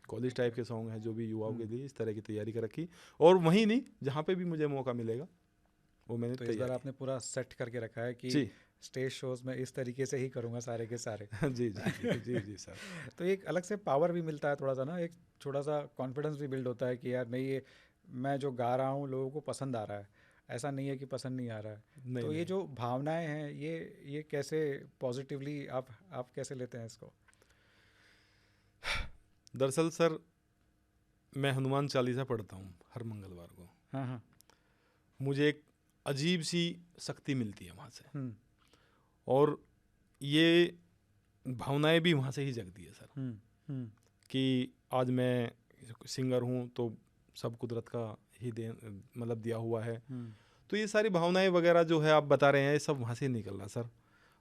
कॉलेज टाइप के सॉन्ग हैं जो भी युवाओं के लिए, इस तरह की तैयारी कर रखी। और वहीं नहीं, जहाँ पे भी मुझे मौका मिलेगा वो मैंने तो इस बार आपने पूरा सेट करके रखा है कि स्टेज शोज में इस तरीके से ही करूँगा सारे के सारे। जी जी जी जी सर। तो एक अलग से पावर भी मिलता है थोड़ा सा ना, एक छोटा सा कॉन्फिडेंस भी बिल्ड होता है कि यार नहीं, ये मैं जो गा रहा हूँ लोगों को पसंद आ रहा है, ऐसा नहीं है कि पसंद नहीं आ रहा है। तो ये जो भावनाएं हैं, ये कैसे पॉजिटिवली आप कैसे लेते हैं इसको? दरअसल सर, मैं हनुमान चालीसा पढ़ता हूँ हर मंगलवार को। हाँ हाँ। मुझे एक अजीब सी शक्ति मिलती है वहाँ से, और ये भावनाएं भी वहाँ से ही जगती है सर। कि आज मैं सिंगर हूँ तो सब कुदरत का ही मतलब दिया हुआ है। तो ये सारी भावनाएं वगैरह जो है आप बता रहे हैं, ये सब वहाँ से ही निकल रहा सर।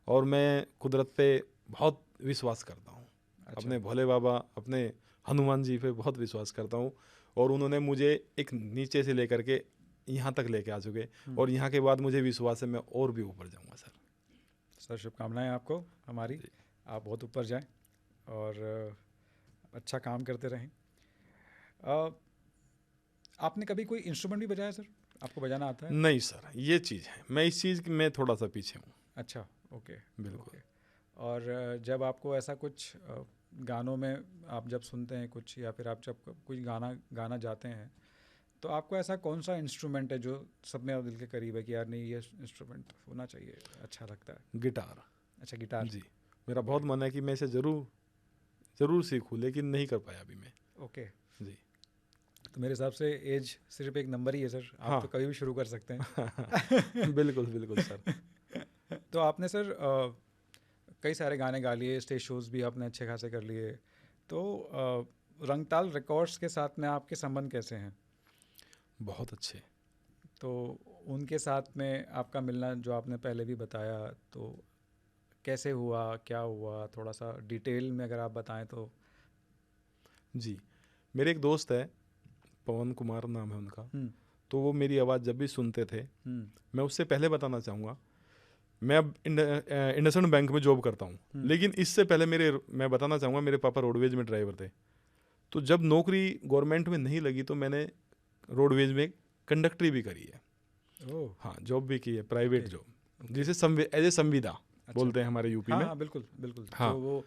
और मैं कुदरत पे बहुत विश्वास करता हूँ। अच्छा। अपने भोले बाबा, अपने हनुमान जी पे बहुत विश्वास करता हूँ, और उन्होंने मुझे एक नीचे से लेकर के यहाँ तक लेके आ चुके, और यहाँ के बाद मुझे विश्वास है मैं और भी ऊपर जाऊँगा सर। सर शुभकामनाएं आपको हमारी, आप बहुत ऊपर जाएं और अच्छा काम करते रहें। आपने कभी कोई इंस्ट्रूमेंट भी बजाया सर? आपको बजाना आता है? नहीं सर, ये चीज़ है, मैं इस चीज़ में थोड़ा सा पीछे हूँ। अच्छा। ओके। बिल्कुल। और जब आपको ऐसा कुछ गानों में आप जब सुनते हैं कुछ, या फिर आप जब कुछ गाना जाते हैं, तो आपको ऐसा कौन सा इंस्ट्रूमेंट है जो सब में दिल के करीब है कि यार नहीं, ये इंस्ट्रूमेंट होना चाहिए, अच्छा लगता है? गिटार। अच्छा, गिटार। जी, मेरा बहुत मन है कि मैं इसे ज़रूर सीखूँ, लेकिन नहीं कर पाया अभी मैं। ओके। जी। तो मेरे हिसाब से एज सिर्फ एक नंबर ही है सर, आप हाँ। तो कभी भी शुरू कर सकते हैं। बिल्कुल बिल्कुल सर। तो आपने सर कई सारे गाने गा लिए, स्टेज शोज़ भी आपने अच्छे खासे कर लिए, तो रंगताल रिकॉर्ड्स के साथ में आपके संबंध कैसे हैं? बहुत अच्छे। तो उनके साथ में आपका मिलना जो आपने पहले भी बताया, तो कैसे हुआ, क्या हुआ, थोड़ा सा डिटेल में अगर आप बताएं तो। जी, मेरे एक दोस्त है, पवन कुमार नाम है उनका। हम्म। तो वो मेरी आवाज़ जब भी सुनते थे, हम्म। मैं उससे पहले बताना चाहूँगा, मैं अब इंडसइंड बैंक में जॉब करता हूँ, लेकिन इससे पहले मैं बताना चाहूँगा, मेरे पापा रोडवेज में ड्राइवर थे। तो जब नौकरी गवर्नमेंट में नहीं लगी तो मैंने रोडवेज में कंडक्टरी भी करी है। ओह। हाँ, जॉब भी की है, प्राइवेट Okay. जॉब, जिसे एज ए संविदा अच्छा। बोलते हैं हमारे यूपी हाँ में। हाँ बिल्कुल बिल्कुल। हाँ। तो वो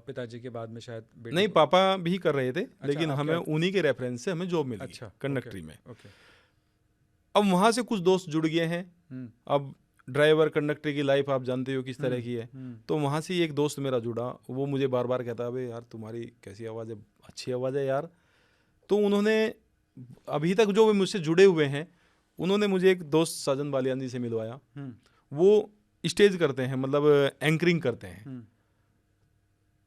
पिताजी के बाद में शायद बेटे नहीं, को- पापा भी कर रहे थे, लेकिन आप हमें क्या- उन्हीं के रेफरेंस से हमें जॉब मिल गई अच्छा कंडक्टरी में। ओके। अब वहाँ से कुछ दोस्त जुड़ गए हैं। हम्म। अब ड्राइवर कंडक्टर की लाइफ आप जानते हो किस तरह हम्म, की है। हम्म, तो वहाँ से ही एक दोस्त मेरा जुड़ा, वो मुझे बार बार कहता, अबे यार तुम्हारी कैसी आवाज़ है, अच्छी आवाज़ है यार। तो उन्होंने, अभी तक जो मुझसे जुड़े हुए हैं, उन्होंने मुझे एक दोस्त साजन बालियान जी से मिलवाया। हम्म, वो स्टेज करते हैं, मतलब एंकरिंग करते हैं। हम्म,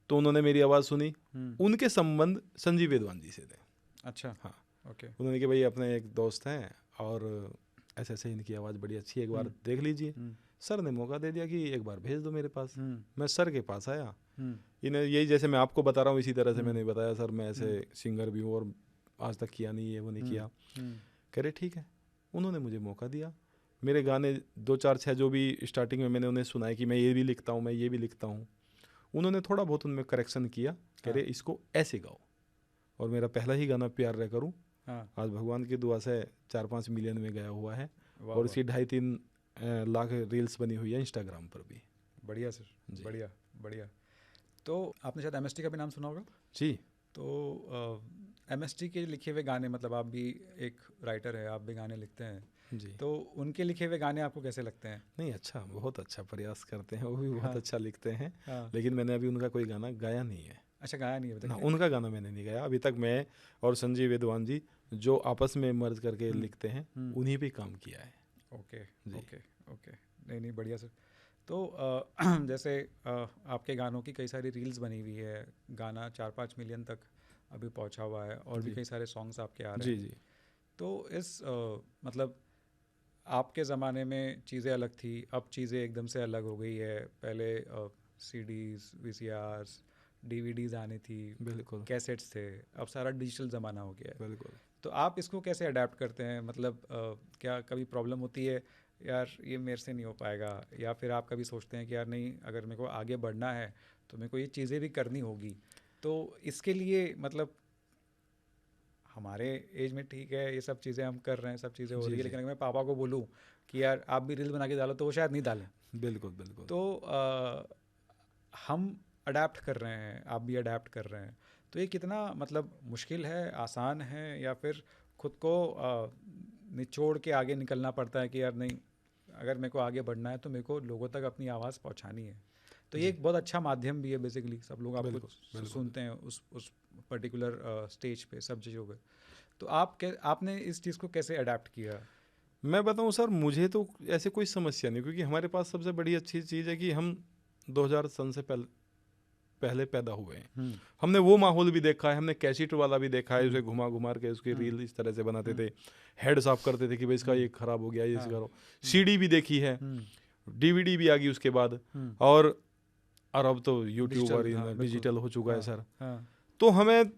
तो उन्होंने मेरी आवाज़ सुनी। हम्म। उनके संबंध संजीव वेदवान जी से थे। अच्छा। हाँ। ओके। उन्होंने कि भाई अपने एक दोस्त हैं और ऐसे ऐसे इनकी आवाज़ बड़ी अच्छी है, एक बार देख लीजिए। सर ने मौका दे दिया कि एक बार भेज दो मेरे पास। मैं सर के पास आया। इन्हें यही जैसे मैं आपको बता रहा हूँ, इसी तरह से मैंने बताया, सर मैं ऐसे सिंगर भी हूँ और आज तक किया नहीं है, वो नहीं किया। कह रहे ठीक है। उन्होंने मुझे मौका दिया। मेरे गाने 2 4 6 जो भी स्टार्टिंग में मैंने उन्हें सुनाया कि मैं ये भी लिखता हूँ, मैं ये भी लिखता हूँ, उन्होंने थोड़ा बहुत उनमें करेक्शन किया। कह रहे इसको ऐसे गाओ। और मेरा पहला ही गाना प्यार रह करूँ आज भगवान की दुआ से 4-5 मिलियन में गया हुआ है। और इसकी 2.5-3 लाख रील्स बनी हुई है इंस्टाग्राम पर भी। बढ़िया सर, बढ़िया बढ़िया। तो आपने शायद एमएसटी का भी नाम सुना होगा। जी। तो एमएसटी के लिखे हुए गाने, मतलब आप भी एक राइटर है, आप भी गाने लिखते हैं जी। तो उनके लिखे हुए गाने आपको कैसे लगते हैं? नहीं, अच्छा, बहुत अच्छा प्रयास करते हैं, वो भी बहुत अच्छा लिखते हैं। हाँ। लेकिन मैंने अभी उनका कोई गाना गाया नहीं है। अच्छा, गाया नहीं है ना, उनका गाना मैंने नहीं गाया अभी तक। मैं और संजीव वेदवान जी जो आपस में मर्ज करके लिखते हैं, उन्हीं पे काम किया है। Okay okay okay. नहीं बढ़िया सर। तो जैसे आपके गानों की कई सारी रील्स बनी हुई है, गाना 4-5 मिलियन तक अभी पहुंचा हुआ है, और भी कई सारे सॉन्ग्स आपके आ रहे हैं। जी जी। तो इस मतलब आपके ज़माने में चीज़ें अलग थी, अब चीज़ें एकदम से अलग हो गई है। पहले सीडीज़, वीसीआरस, डीवीडीज़ आनी थी, बिल्कुल कैसेट्स थे, अब सारा डिजिटल ज़माना हो गया है। बिल्कुल। तो आप इसको कैसे अडेप्ट करते हैं? मतलब क्या कभी प्रॉब्लम होती है यार ये मेरे से नहीं हो पाएगा, या फिर आप कभी सोचते हैं कि यार नहीं, अगर मेरे को आगे बढ़ना है तो मेरे को ये चीज़ें भी करनी होगी, तो इसके लिए मतलब हमारे एज में ठीक है ये सब चीज़ें हम कर रहे हैं, सब चीज़ें हो रही है, लेकिन अगर मैं पापा को बोलूँ कि यार आप भी रील बना के डालो, तो वो शायद नहीं डालें। बिल्कुल बिल्कुल। तो हम अडेप्ट कर रहे हैं, आप भी अडेप्ट कर रहे हैं, तो ये कितना मतलब मुश्किल है, आसान है, या फिर खुद को निचोड़ के आगे निकलना पड़ता है कि यार नहीं, अगर मेरे को आगे बढ़ना है तो मेरे को लोगों तक अपनी आवाज़ पहुंचानी है। तो ये एक बहुत अच्छा माध्यम भी है, बेसिकली सब लोग आपको सुनते हैं उस पर्टिकुलर स्टेज पे, सब चीज़ों पे। तो आपने इस चीज़ को कैसे अडेप्ट किया? मैं बताऊं सर, मुझे तो ऐसे कोई समस्या नहीं, क्योंकि हमारे पास सबसे बड़ी अच्छी चीज़ है कि हम 2000 सन से पहले पैदा हुए हैं। हमने वो माहौल भी देखा है, हमने कैसेट वाला भी देखा है, उसे घुमा घुमा के उसकी रील इस तरह से बनाते थे, हेड साफ करते थे कि भाई इसका ये खराब हो गया, ये इसका सीडी भी देखी है, डीवीडी भी आ गई उसके बाद, और अब तो यूट्यूब और डिजिटल हो चुका है सर। तो हमें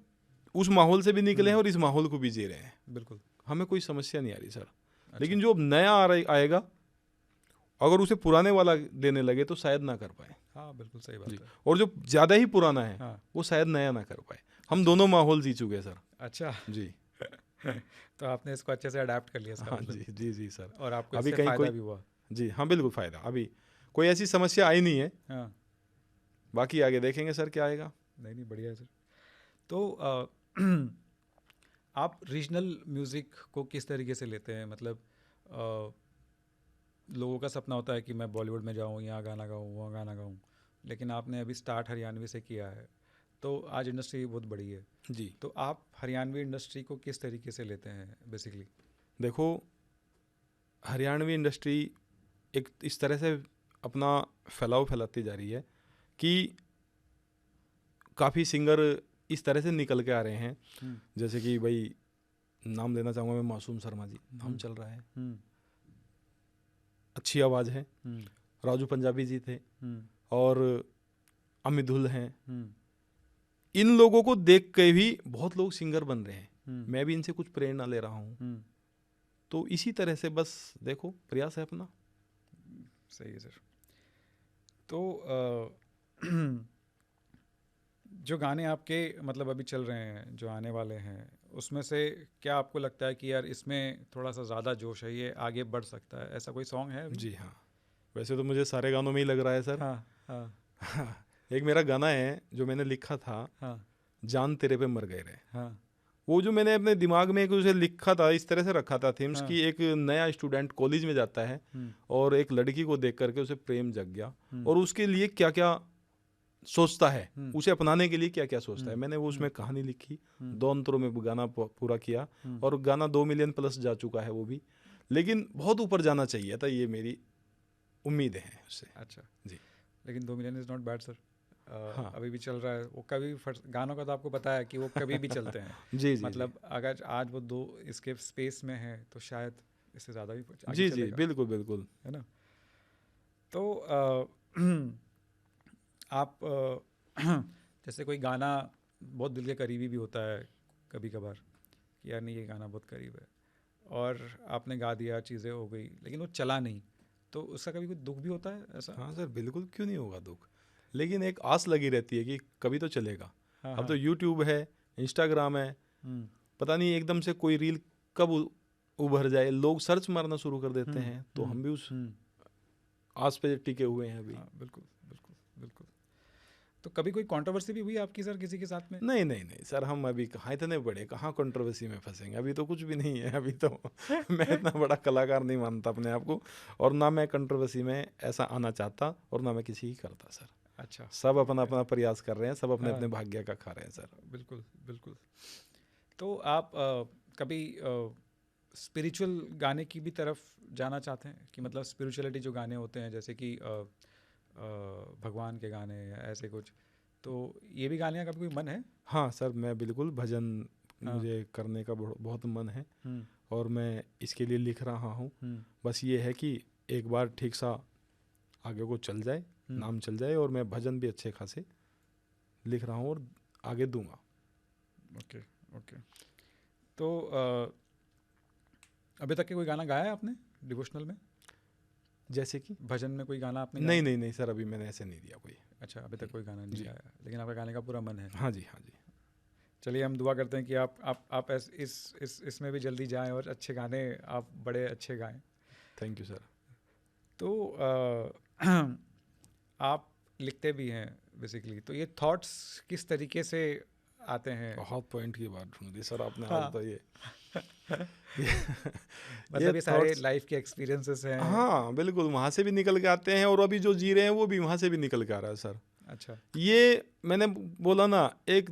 उस माहौल से भी निकले हैं और इस माहौल को भी जी रहे हैं। बिल्कुल, हमें कोई समस्या नहीं आ रही सर। लेकिन जो अब नया आएगा, अगर उसे पुराने वाला देने लगे तो शायद ना कर पाए। हाँ बिल्कुल सही बात है। और जो ज़्यादा ही पुराना है वो शायद नया ना कर पाए। हम दोनों माहौल जी चुके हैं सर। अच्छा जी। तो आपने इसको अच्छे से अडेप्ट कर लिया। हाँ जी जी जी सर। और आपको अभी इससे कहीं फायदा भी हुआ? जी हाँ बिल्कुल फ़ायदा। अभी कोई ऐसी समस्या आई नहीं है। हाँ, बाकी आगे देखेंगे सर क्या आएगा। नहीं बढ़िया है सर। तो आप रीजनल म्यूज़िक को किस तरीके से लेते हैं? मतलब लोगों का सपना होता है कि मैं बॉलीवुड में जाऊँ, यहाँ गाना गाऊँ, वहाँ गाना गाऊँ, लेकिन आपने अभी स्टार्ट हरियाणवी से किया है, तो आज इंडस्ट्री बहुत बड़ी है। जी तो आप हरियाणवी इंडस्ट्री को किस तरीके से लेते हैं बेसिकली? देखो, हरियाणवी इंडस्ट्री एक इस तरह से अपना फैलाव फैलाती जा रही है कि काफ़ी सिंगर इस तरह से निकल के आ रहे हैं, जैसे कि भाई नाम लेना चाहूँगा मैं, मासूम शर्मा जी, नाम चल रहा है, अच्छी आवाज़ है। राजू पंजाबी जी थे, और अमितुल हैं। इन लोगों को देख के भी बहुत लोग सिंगर बन रहे हैं। मैं भी इनसे कुछ प्रेरणा ले रहा हूँ। तो इसी तरह से बस देखो, प्रयास है अपना। सही है सर। तो जो गाने आपके मतलब अभी चल रहे हैं, जो आने वाले हैं, उसमें से क्या आपको लगता है कि यार इसमें थोड़ा सा ज़्यादा जोश है, ये आगे बढ़ सकता है, ऐसा कोई सॉन्ग है अभी? जी हाँ, वैसे तो मुझे सारे गानों में ही लग रहा है सर। हाँ। एक मेरा गाना है जो मैंने लिखा था, जान तेरे पे मर गए रे। वो जो मैंने अपने दिमाग में एक उसे लिखा था, इस तरह से रखा था थीम्स कि एक नया स्टूडेंट कॉलेज में जाता है और एक लड़की को देख करके उसे प्रेम जग गया, और उसके लिए क्या क्या सोचता है, उसे अपनाने के लिए क्या क्या सोचता है। मैंने वो उसमें कहानी लिखी, 2 अंतरों में गाना पूरा किया, और गाना 2 मिलियन प्लस जा चुका है वो भी, लेकिन बहुत ऊपर जाना चाहिए था, ये मेरी उम्मीद है उससे। अच्छा जी, लेकिन 2 million is not bad sir. हाँ, अभी भी चल रहा है वो, कभी गानों का तो आपको पता है कि वो कभी भी चलते हैं। जी जी, मतलब अगर आज वो 2 इसके स्पेस में है तो शायद इससे ज़्यादा भी आगे जी चलेगा। जी, बिल्कुल बिल्कुल, है ना? तो आप जैसे कोई गाना बहुत दिल के करीबी भी होता है कभी कभार कि यार नहीं, ये गाना बहुत करीब है, और आपने गा दिया, चीज़ें हो गई, लेकिन वो चला नहीं, तो उसका कभी कोई दुख भी होता है ऐसा? हाँ सर, बिल्कुल, क्यों नहीं होगा दुख, लेकिन एक आस लगी रहती है कि कभी तो चलेगा। अब तो यूट्यूब है, इंस्टाग्राम है, पता नहीं एकदम से कोई रील कब उभर जाए, लोग सर्च मारना शुरू कर देते हैं, तो हम भी उस आस पे टिके हुए हैं अभी। बिल्कुल बिल्कुल बिल्कुल। तो कभी कोई कंट्रोवर्सी भी हुई आपकी सर किसी के साथ में? नहीं नहीं नहीं सर, हम अभी कहाँ इतने बड़े, कहाँ कंट्रोवर्सी में फंसेंगे, अभी तो कुछ भी नहीं है। अभी तो मैं इतना बड़ा कलाकार नहीं मानता अपने आप को, और ना मैं कंट्रोवर्सी में ऐसा आना चाहता, और ना मैं किसी की करता सर। अच्छा, सब अपना अपना प्रयास कर रहे हैं, सब अपने अपने भाग्य का खा रहे हैं सर। बिल्कुल बिल्कुल। तो आप कभी स्पिरिचुअल गाने की भी तरफ जाना चाहते हैं कि मतलब स्पिरिचुअलिटी जो गाने होते हैं, जैसे कि भगवान के गाने या ऐसे कुछ, तो ये भी गाने का कभी कोई मन है? हाँ सर, मैं बिल्कुल भजन मुझे करने का बहुत मन है, और मैं इसके लिए लिख रहा हूँ। बस ये है कि एक बार ठीक सा आगे को चल जाए, नाम चल जाए, और मैं भजन भी अच्छे खासे लिख रहा हूँ और आगे दूंगा। Okay okay. तो अभी तक के कोई गाना गाया है आपने डिवोशनल में? जैसे कि भजन में कोई गाना आपने नहीं नहीं नहीं सर, अभी मैंने ऐसे नहीं दिया कोई। अच्छा, अभी तक कोई गाना नहीं गाया, लेकिन आपका गाने का पूरा मन है। हाँ जी, हाँ जी। चलिए, हम दुआ करते हैं कि आप इसमें भी जल्दी जाएं और अच्छे गाने आप बड़े अच्छे गाएं। Thank you sir. तो आप लिखते भी हैं बेसिकली, तो ये थॉट्स किस तरीके से आते हैं? बहुत पॉइंट की बात ढूंढ दी सर आपने। आज तो ये मतलब ये सारे लाइफ के एक्सपीरियंसेस हैं। हाँ बिल्कुल, वहाँ से भी निकल के आते हैं, और अभी जो जी रहे हैं वो भी वहाँ से भी निकल के आ रहा है सर। अच्छा, ये मैंने बोला ना, एक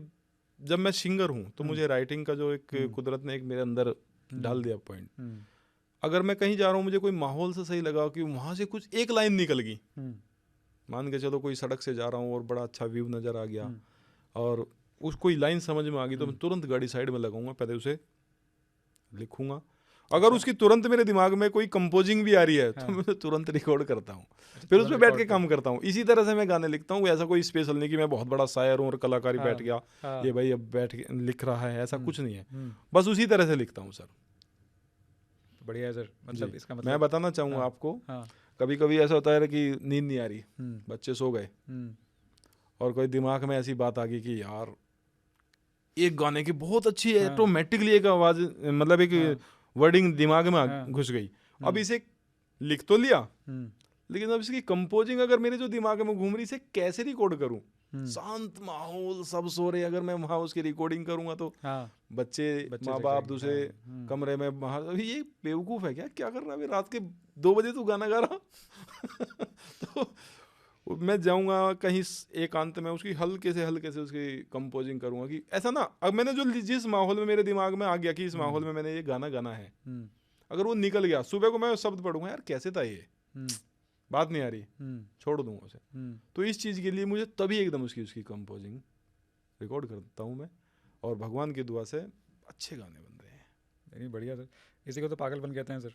जब मैं सिंगर हूँ तो मुझे राइटिंग का जो एक कुदरत ने एक मेरे अंदर डाल दिया पॉइंट। अगर मैं कहीं जा रहा हूँ, मुझे कोई माहौल से सही लगा कि वहाँ से कुछ एक लाइन निकल गई, मान के चलो कोई सड़क से जा रहा हूँ और बड़ा अच्छा व्यू नज़र आ गया, और उस कोई लाइन समझ में आ गई, तो मैं तुरंत गाड़ी साइड में लगाऊंगा, पहले उसे लिखूंगा। अगर उसकी तुरंत मेरे दिमाग में कोई कंपोजिंग भी आ रही है, तो मैं तुरंत रिकॉर्ड करता हूँ, फिर उस पर बैठ के काम करता हूँ। इसी तरह से मैं गाने लिखता हूँ। ऐसा कोई स्पेशल नहीं कि मैं बहुत बड़ा शायर हूँ और कलाकारी बैठ गया, ये भाई अब बैठ के लिख रहा है, ऐसा कुछ नहीं है। बस उसी तरह से लिखता हूँ सर। बढ़िया है सर। मतलब इसका मतलब मैं बताना चाहूँगा आपको, कभी कभी ऐसा होता है कि नींद नहीं आ रही, बच्चे सो गए, और कोई दिमाग में ऐसी बात आ गई कि यार एक गाने की बहुत अच्छी है, ऑटोमेटिकली एक आवाज, मतलब एक वर्डिंग दिमाग में घुस गई। अब इसे लिख तो लिया, लेकिन अब इसकी कंपोजिंग अगर मेरे जो दिमाग में घूम रही, इसे कैसे रिकॉर्ड करूं? शांत माहौल, सब सो रहे, अगर मैं वहां उसकी रिकॉर्डिंग करूंगा तो बच्चे माँ बाप दूसरे कमरे में बाहर, अभी ये बेवकूफ है क्या कर रहा है, अभी रात के 2 बजे तू गाना गा रहा तो मैं जाऊंगा कहीं एकांत में, उसकी हल्के से उसकी कंपोजिंग करूंगा कि ऐसा ना, अब मैंने जो जिस माहौल में मेरे दिमाग में आ गया कि इस माहौल में मैंने ये गाना गाना है, अगर वो निकल गया, सुबह को मैं शब्द पढ़ूंगा यार कैसे था ये, बात नहीं आ रही, छोड़ दूंगा उसे। तो इस चीज़ के लिए मुझे तभी एकदम उसकी कंपोजिंग रिकॉर्ड करता हूँ मैं, और भगवान की दुआ से अच्छे गाने बन रहे हैं। नहीं बढ़िया सर, इसी को तो पागलपन कहते हैं सर।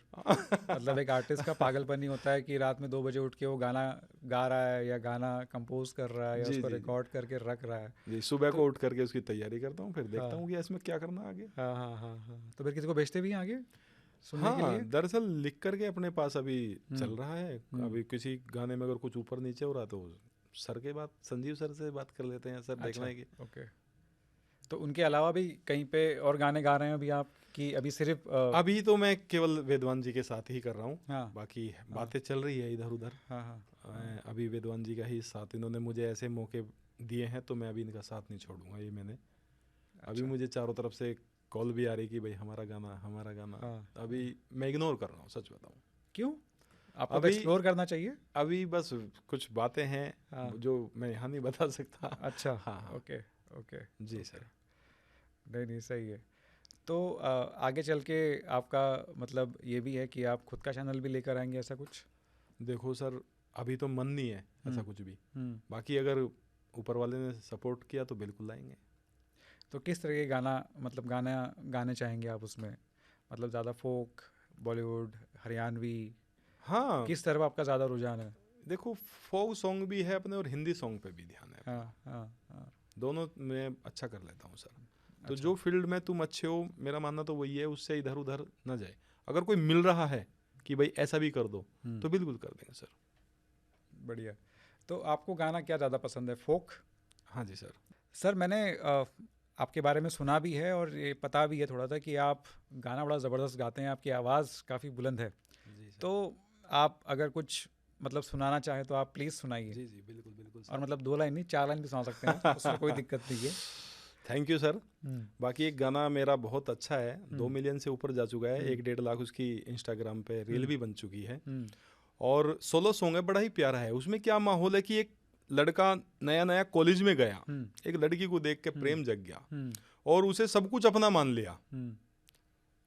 मतलब एक आर्टिस्ट का पागलपन ही होता है कि रात में 2 बजे उठ के वो गाना गा रहा है या गाना कंपोज कर रहा है या उसको रिकॉर्ड करके रख रहा है। जी, सुबह को उठ करके उसकी तैयारी करता हूँ, फिर देखता हूँ कि इसमें क्या करना आगे। हाँ। तो फिर किसी को भेजते भी हैं आगे सुनने के लिए? दरअसल लिख करके अपने पास अभी चल रहा है। अभी किसी गाने में अगर कुछ ऊपर नीचे हो रहा तो सर के बात, संजीव सर से बात कर लेते हैं, सर देखना है कि ओके। तो उनके अलावा भी कहीं पे और गाने गा रहे हैं अभी आप, कि अभी सिर्फ अभी तो मैं केवल वेदवान जी के साथ ही कर रहा हूँ। बाकी बातें चल रही है इधर उधर। अभी वेदवान जी का ही साथ, इन्होंने मुझे ऐसे मौके दिए हैं तो मैं अभी इनका साथ नहीं छोड़ूंगा। ये मैंने अभी मुझे चारों तरफ से कॉल भी आ रही कि भाई हमारा गाना। अभी मैं इग्नोर कर रहा हूँ, सच बताऊँ। क्यों? आपको तो एक्सप्लोर करना चाहिए। अभी बस कुछ बातें हैं जो मैं यहाँ नहीं बता सकता। अच्छा, हाँ, ओके जी सर। नहीं सही है। तो आगे चल के आपका मतलब ये भी है कि आप खुद का चैनल भी लेकर आएंगे, ऐसा कुछ? देखो सर, अभी तो मन नहीं है ऐसा कुछ भी। बाकी अगर ऊपर वाले ने सपोर्ट किया तो बिल्कुल लाएंगे। तो किस तरह के गाना गाने चाहेंगे आप उसमें? मतलब ज़्यादा फोक, बॉलीवुड, हरियाणवी, हाँ, किस तरफ आपका ज़्यादा रुझान है? देखो, फोक सॉन्ग भी है अपने और हिंदी सॉन्ग पे भी ध्यान है। हाँ। दोनों में अच्छा कर लेता हूँ सर। तो जो फील्ड में तुम अच्छे हो, मेरा मानना तो वही है, उससे इधर उधर न जाए। अगर कोई मिल रहा है कि भाई ऐसा भी कर दो तो बिल्कुल कर देंगे सर। बढ़िया। तो आपको गाना क्या ज़्यादा पसंद है, फोक? हाँ जी सर। सर मैंने आपके बारे में सुना भी है और ये पता भी है थोड़ा सा कि आप गाना बड़ा ज़बरदस्त गाते हैं, आपकी आवाज़ काफ़ी बुलंद है। जी सर। तो आप अगर कुछ मतलब सुनाना चाहें तो आप प्लीज़ सुनाइए। जी बिल्कुल और मतलब 2 लाइन नहीं, 4 लाइन भी सुना सकते हैं, उसमें कोई दिक्कत नहीं है। Thank you sir. बाकी एक गाना मेरा बहुत अच्छा है, 2 मिलियन से ऊपर जा चुका है, 1-1.5 लाख उसकी इंस्टाग्राम पे रील भी बन चुकी है, और सोलो सॉन्ग है, बड़ा ही प्यारा है। उसमें क्या माहौल है कि एक लड़का नया कॉलेज में गया, एक लड़की को देख के प्रेम जग गया और उसे सब कुछ अपना मान लिया।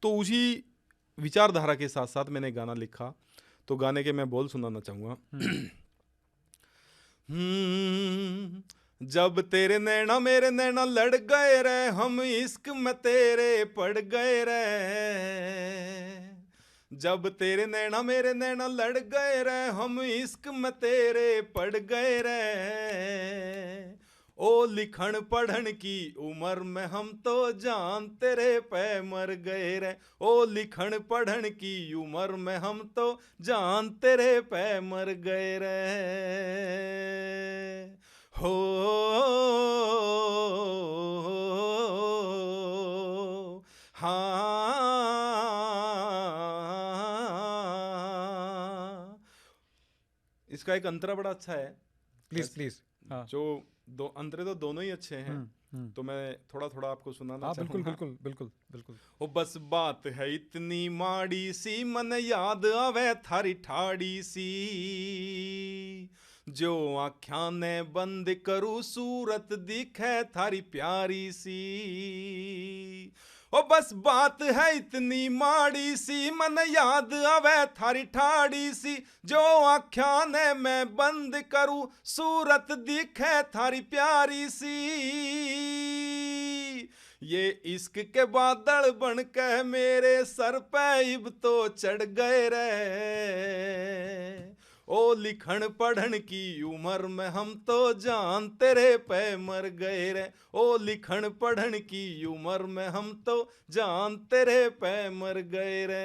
तो उसी विचारधारा के साथ साथ मैंने गाना लिखा। तो गाने के मैं बोल सुनाना चाहूँगा। जब तेरे नैना मेरे नैना लड़ गए रे, हम इश्क में तेरे पड़ गए रे। जब तेरे नैना मेरे नैना लड़ गए रे, हम इश्क में तेरे पड़ गए रे। ओ लिखण पढ़न की उम्र में हम तो जान तेरे पे मर गए रे। ओ लिखण पढ़न की उम्र में हम तो जान तेरे पे मर गए रे। हो हाँ, इसका एक अंतरा बड़ा अच्छा है। प्लीज। हाँ। जो दो अंतरे तो दोनों ही अच्छे हैं। तो मैं थोड़ा आपको सुनाना चाहूँगा। बिल्कुल। ओ बस बात है इतनी माड़ी सी, मन याद आवे थारी ठाड़ी सी। जो आँखां ने बंद करूँ सूरत दिखे थारी प्यारी सी। ओ बस बात है इतनी माड़ी सी, मन याद आवे थारी ठाड़ी सी। जो आँखां ने मैं बंद करूँ सूरत दिखे थारी प्यारी सी। ये इश्क के बादल बन के मेरे सर पे इब तो चढ़ गए रे। ओ लिखण पढ़न की उम्र में हम तो जान तेरे पे मर गए रे। ओ लिखण पढ़न की उम्र में हम तो जान तेरे पे मर गए रे।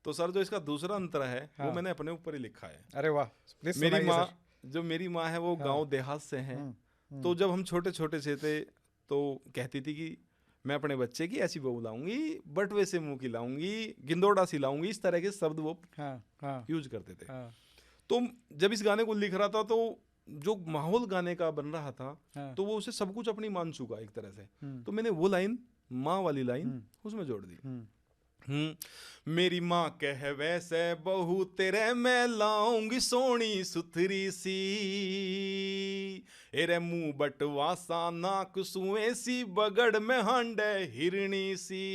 तो सर जो इसका दूसरा अंतर है वो मैंने अपने ऊपर ही लिखा है। अरे वाह, प्लीज मेरी सुनाइए माँ, सर। जो मेरी माँ है वो गांव देहात से है। तो जब हम छोटे से थे तो कहती थी कि मैं अपने बच्चे की ऐसी बहू लाऊंगी, बटवे से मुंह की लाऊंगी, गिंदोड़ा सी लाऊंगी, इस तरह के शब्द वो यूज करते थे। तो जब इस गाने को लिख रहा था तो जो माहौल गाने का बन रहा था तो वो उसे सब कुछ अपनी मान चुका एक तरह से। तो मैंने वो लाइन, माँ वाली लाइन उसमें जोड़ दी। मेरी माँ कह वैसे बहू तेरे मैं लाऊंगी सोनी सुथरी सी, एरे मुंह बटवासा नाक सुए सी, बगड़ में हांडे हिरणी सी।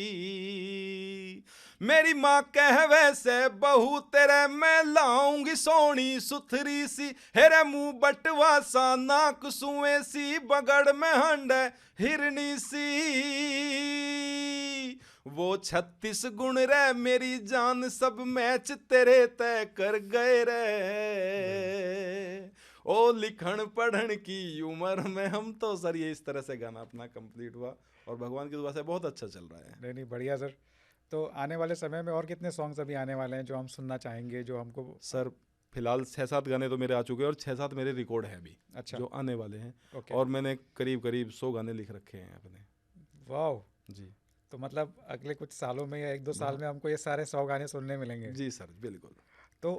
मेरी माँ कह वैसे बहू तेरे मैं लाऊंगी सोनी सुथरी सी, हेरे मुंह बटवासा नाक सुए सी, बगड़ में हांडे हिरणी सी। वो 36 गुण रे मेरी जान सब मैच तेरे तय कर गए रे, ओ लिखण पढ़न की उम्र में हम तो। सर ये इस तरह से गाना अपना कंप्लीट हुआ और भगवान की दुआ से बहुत अच्छा चल रहा है। नहीं नहीं, बढ़िया सर। तो आने वाले समय में और कितने सॉन्ग्स अभी आने वाले हैं जो हम सुनना चाहेंगे, जो हमको? सर फिलहाल 6-7 गाने तो मेरे आ चुके हैं और 6-7 मेरे रिकॉर्ड हैं अभी। अच्छा। जो आने वाले हैं। ओके। और मैंने करीब करीब 100 गाने लिख रखे हैं अपने। वाह। जी तो मतलब अगले कुछ सालों में या 1-2 साल बहुत। में हमको ये सारे 100 गाने सुनने मिलेंगे? जी सर बिल्कुल। तो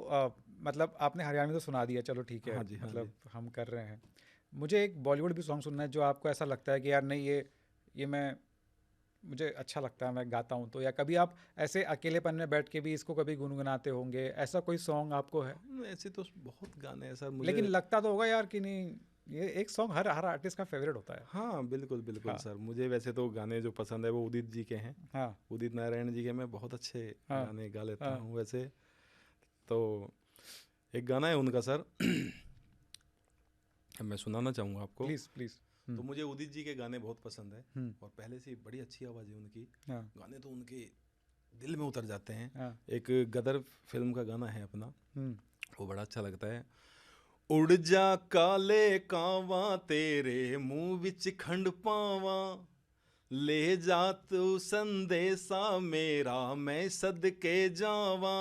मतलब आपने हरियाणवी तो सुना दिया, चलो ठीक है, हाँ जी हाँ जी। मतलब हम कर रहे हैं। मुझे एक बॉलीवुड भी सॉन्ग सुनना है जो आपको ऐसा लगता है कि यार नहीं, ये मैं, मुझे अच्छा लगता है, मैं गाता हूँ तो। या कभी आप ऐसे अकेलेपन में बैठ के भी इसको कभी गुनगुनाते होंगे, ऐसा कोई सॉन्ग आपको है? ऐसे तो बहुत गाने हैं सर मुझे। लेकिन लगता तो होगा यार कि नहीं, ये एक सॉन्ग हर हर आर्टिस्ट का फेवरेट होता है। हाँ बिल्कुल बिल्कुल हाँ। सर, मुझे वैसे तो गाने जो पसंद है वो उदित जी के हैं। हाँ। उदित नारायण जी के मैं बहुत अच्छे हाँ। गाने गा लेता हाँ। हूँ वैसे। तो एक गाना है उनका सर मैं सुनाना चाहूँगा आपको। Please please. तो मुझे उदित जी के गाने बहुत पसंद है हम्म। और पहले से ही बड़ी अच्छी आवाज़ है उनकी। हाँ। गाने तो उनके दिल में उतर जाते हैं। हाँ। एक गदर फिल्म का गाना है अपना, हम्म। वो बड़ा अच्छा लगता है। उड़ जा काले कावा तेरे मुंह विच खंड पावा, ले जा तू संदेशा मेरा मैं सदके जावा,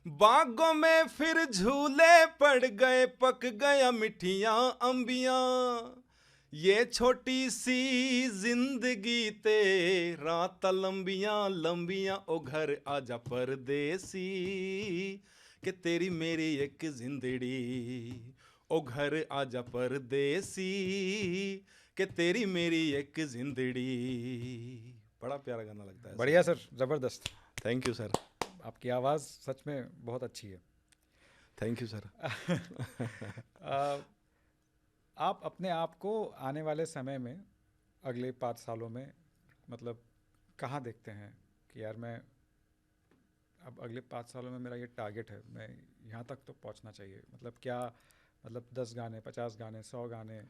बागों में फिर झूले पड़ गए पक गया मिठियां अंबियां, ये छोटी सी जिंदगी तेरा लंबियां लंबियां, ओ घर आजा परदेसी कि तेरी मेरी एक जिंदड़ी, ओ घर आजा परदेसी कि तेरी मेरी एक जिंदड़ी। बड़ा प्यारा गाना लगता है बढ़िया सर, ज़बरदस्त। Thank you sir. आपकी आवाज़ सच में बहुत अच्छी है। Thank you sir. आप अपने आप को आने वाले समय में, अगले 5 सालों में, मतलब कहाँ देखते हैं कि यार मैं अब अगले 5 सालों में मेरा ये टारगेट है, मैं यहाँ तक तो पहुँचना चाहिए? मतलब क्या, मतलब 10 गाने, 50 गाने, 100 गाने?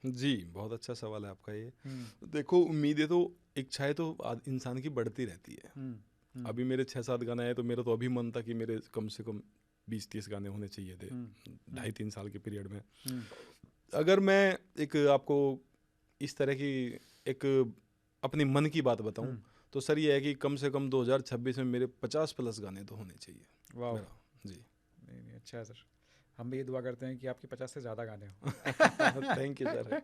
जी बहुत अच्छा सवाल है आपका ये। हम्म। देखो उम्मीदें तो, इच्छाएं तो इंसान की बढ़ती रहती है। हम्म। अभी मेरे 6-7 गाने आए तो मेरा तो अभी मन था कि मेरे कम से कम 20-30 गाने होने चाहिए थे 2.5-3 साल के पीरियड में। हम्म। अगर मैं एक आपको इस तरह की एक अपनी मन की बात बताऊं तो सर ये है कि कम से कम 2026 में मेरे 50+ गाने तो होने चाहिए। वाह। मेरा जी। नहीं नहीं, अच्छा है सर। हम भी ये दुआ करते हैं कि आपके 50 से ज़्यादा गाने हों। Thank you sir.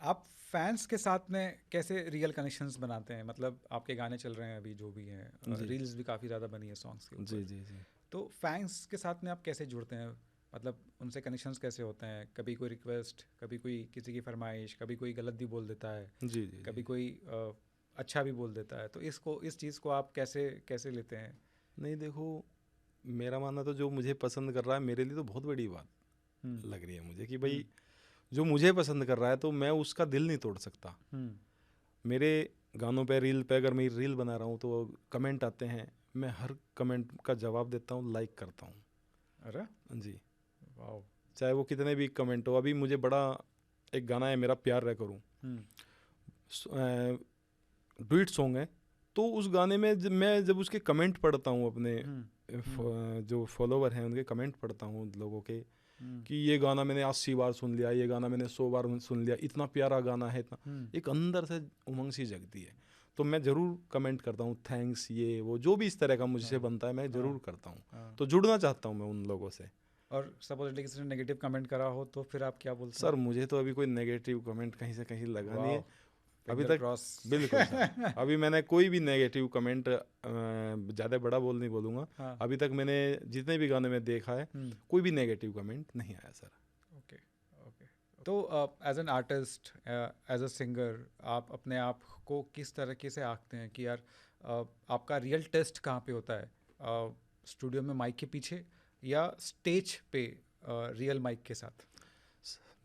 आप फैंस के साथ में कैसे रियल कनेक्शंस बनाते हैं? मतलब आपके गाने चल रहे हैं अभी जो भी हैं, जी। रील्स भी काफ़ी ज़्यादा बनी है सॉन्ग्स के ऊपर। जी जी जी। तो फैंस के साथ में आप कैसे जुड़ते हैं? मतलब उनसे कनेक्शंस कैसे होते हैं? कभी कोई रिक्वेस्ट, कभी कोई किसी की फरमाइश, कभी कोई गलत भी बोल देता है, जी जी कभी जी। कोई अच्छा भी बोल देता है, तो इस चीज़ को आप कैसे कैसे लेते हैं? नहीं देखो, मेरा मानना तो जो मुझे पसंद कर रहा है मेरे लिए तो बहुत बड़ी बात लग रही है मुझे कि भाई जो मुझे पसंद कर रहा है तो मैं उसका दिल नहीं तोड़ सकता। मेरे गानों पे, रील पे अगर मैं रील बना रहा हूँ तो कमेंट आते हैं, मैं हर कमेंट का जवाब देता हूँ, लाइक करता हूँ। अरे जी। वाह। चाहे वो कितने भी कमेंट हो। अभी मुझे बड़ा एक गाना है मेरा प्यार रह करूँ, डुइट सॉन्ग है। तो उस गाने में मैं जब उसके कमेंट पढ़ता हूँ, अपने जो फॉलोवर हैं उनके कमेंट पढ़ता हूँ लोगों के, कि ये गाना मैंने 80 बार सुन लिया, ये गाना मैंने 100 बार सुन लिया, इतना प्यारा गाना है, इतना एक अंदर से उमंग सी जगती है। तो मैं ज़रूर कमेंट करता हूँ, थैंक्स, ये वो जो भी इस तरह का मुझसे बनता है मैं ज़रूर करता हूँ। तो जुड़ना चाहता हूँ मैं उन लोगों से। और सपोजली किसी ने नेगेटिव कमेंट करा हो तो फिर आप क्या बोलते हैं? सर मुझे तो अभी कोई नेगेटिव कमेंट कहीं से कहीं लगा नहीं है अभी फिंगर तक। क्रॉस। बिल्कुल सर। अभी मैंने कोई भी नेगेटिव कमेंट, ज़्यादा बड़ा बोल नहीं बोलूँगा, हाँ। अभी तक मैंने जितने भी गाने में देखा है कोई भी नेगेटिव कमेंट नहीं आया सर। Okay okay. तो as an artist, as a singer, आप अपने आप को किस तरीके से आंकते हैं कि यार आपका रियल टेस्ट कहाँ पे होता है? स्टूडियो में माइक के पीछे या स्टेज पे रियल माइक के साथ?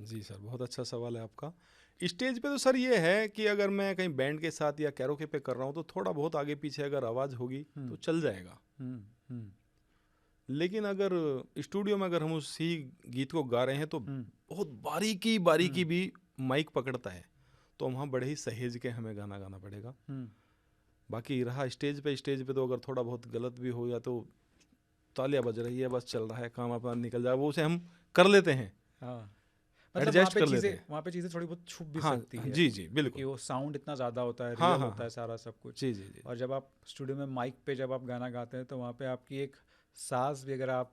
जी सर, बहुत अच्छा सवाल है आपका। स्टेज पे तो सर ये है कि अगर मैं कहीं बैंड के साथ या कैरोके पे कर रहा हूँ तो थोड़ा बहुत आगे पीछे अगर आवाज़ होगी तो चल जाएगा। हम्म लेकिन अगर स्टूडियो में अगर हम उसी गीत को गा रहे हैं तो हम्म बहुत बारीकी बारीकी भी माइक पकड़ता है, तो वहाँ बड़े ही सहेज के हमें गाना गाना पड़ेगा। हम्म बाकी रहा स्टेज पे तो अगर थोड़ा बहुत गलत भी हो या तो तालियां बज रही है, बस चल रहा है, काम अपना निकल जाए, वो उसे हम कर लेते हैं, हाँ, मतलब एडजस्ट कर लेते हैं। वहाँ पे चीज़ें थोड़ी बहुत छुप भी हाँ सकती है, जी जी क्योंकि बिल्कुल। वो साउंड इतना ज़्यादा होता है, हाँ रियल हाँ होता है हाँ सारा सब कुछ। जी जी जी और जब आप स्टूडियो में माइक पे जब आप गाना गाते हैं तो वहाँ पे आपकी एक सांस भी अगर आप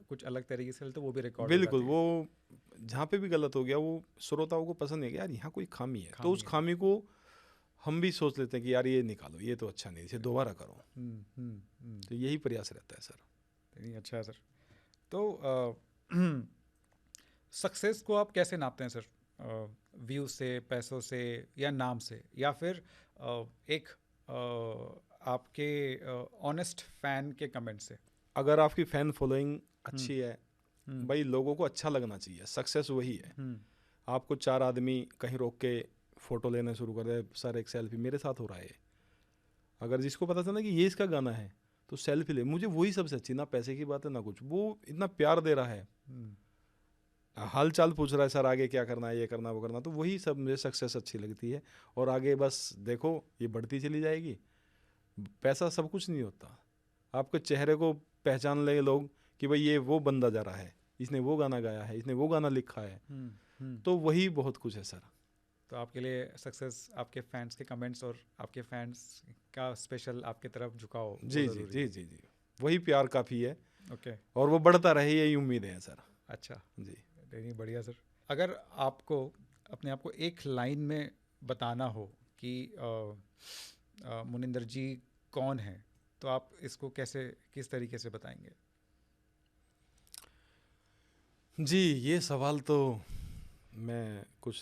कुछ अलग तरीके से तो वो भी रिकॉर्ड हो बिल्कुल। जाती है। वो जहाँ पे भी गलत हो गया वो श्रोताओं को पसंद नहीं है, यार यहाँ कोई खामी है, तो खामी उस है। खामी को हम भी सोच लेते हैं कि यार ये निकालो, ये तो अच्छा नहीं, इसे दोबारा करो। तो यही प्रयास रहता है सर। नहीं, अच्छा है सर। तो सक्सेस को आप कैसे नापते हैं सर? व्यू से, पैसों से, या नाम से, या फिर एक आपके ऑनेस्ट फैन के कमेंट से? अगर आपकी फैन फॉलोइंग हम्म अच्छी है, हम्म भाई लोगों को अच्छा लगना चाहिए, सक्सेस वही है। हम्म आपको 4 आदमी कहीं रोक के फोटो लेने शुरू कर दे, सर एक सेल्फी, मेरे साथ हो रहा है, अगर जिसको पता चला कि ये इसका गाना है तो सेल्फी ले, मुझे वही सबसे अच्छी, ना पैसे की बात है ना कुछ, वो इतना प्यार दे रहा है, हम्म हाल चाल पूछ रहा है, सर आगे क्या करना है, ये करना वो करना, तो वही सब मुझे सक्सेस अच्छी लगती है। और आगे बस देखो ये बढ़ती चली जाएगी। पैसा सब कुछ नहीं होता, आपके चेहरे को पहचान ले लोग कि भाई ये वो बंदा जा रहा है, इसने वो गाना गाया है, इसने वो गाना लिखा है, हम्म। तो वही बहुत कुछ है सर। तो आपके लिए सक्सेस आपके फैंस के कमेंट्स और आपके फैंस का स्पेशल आपकी तरफ झुकाव वो जी जी ज़रूरी जी है। जी जी, वही प्यार काफ़ी है, ओके, और वो बढ़ता रहे यही उम्मीद है सर। अच्छा, जी। नहीं बढ़िया सर। अगर आपको अपने आप को एक लाइन में बताना हो कि मुनिंदर जी कौन है, तो आप इसको कैसे, किस तरीके से बताएंगे? जी, ये सवाल तो मैं कुछ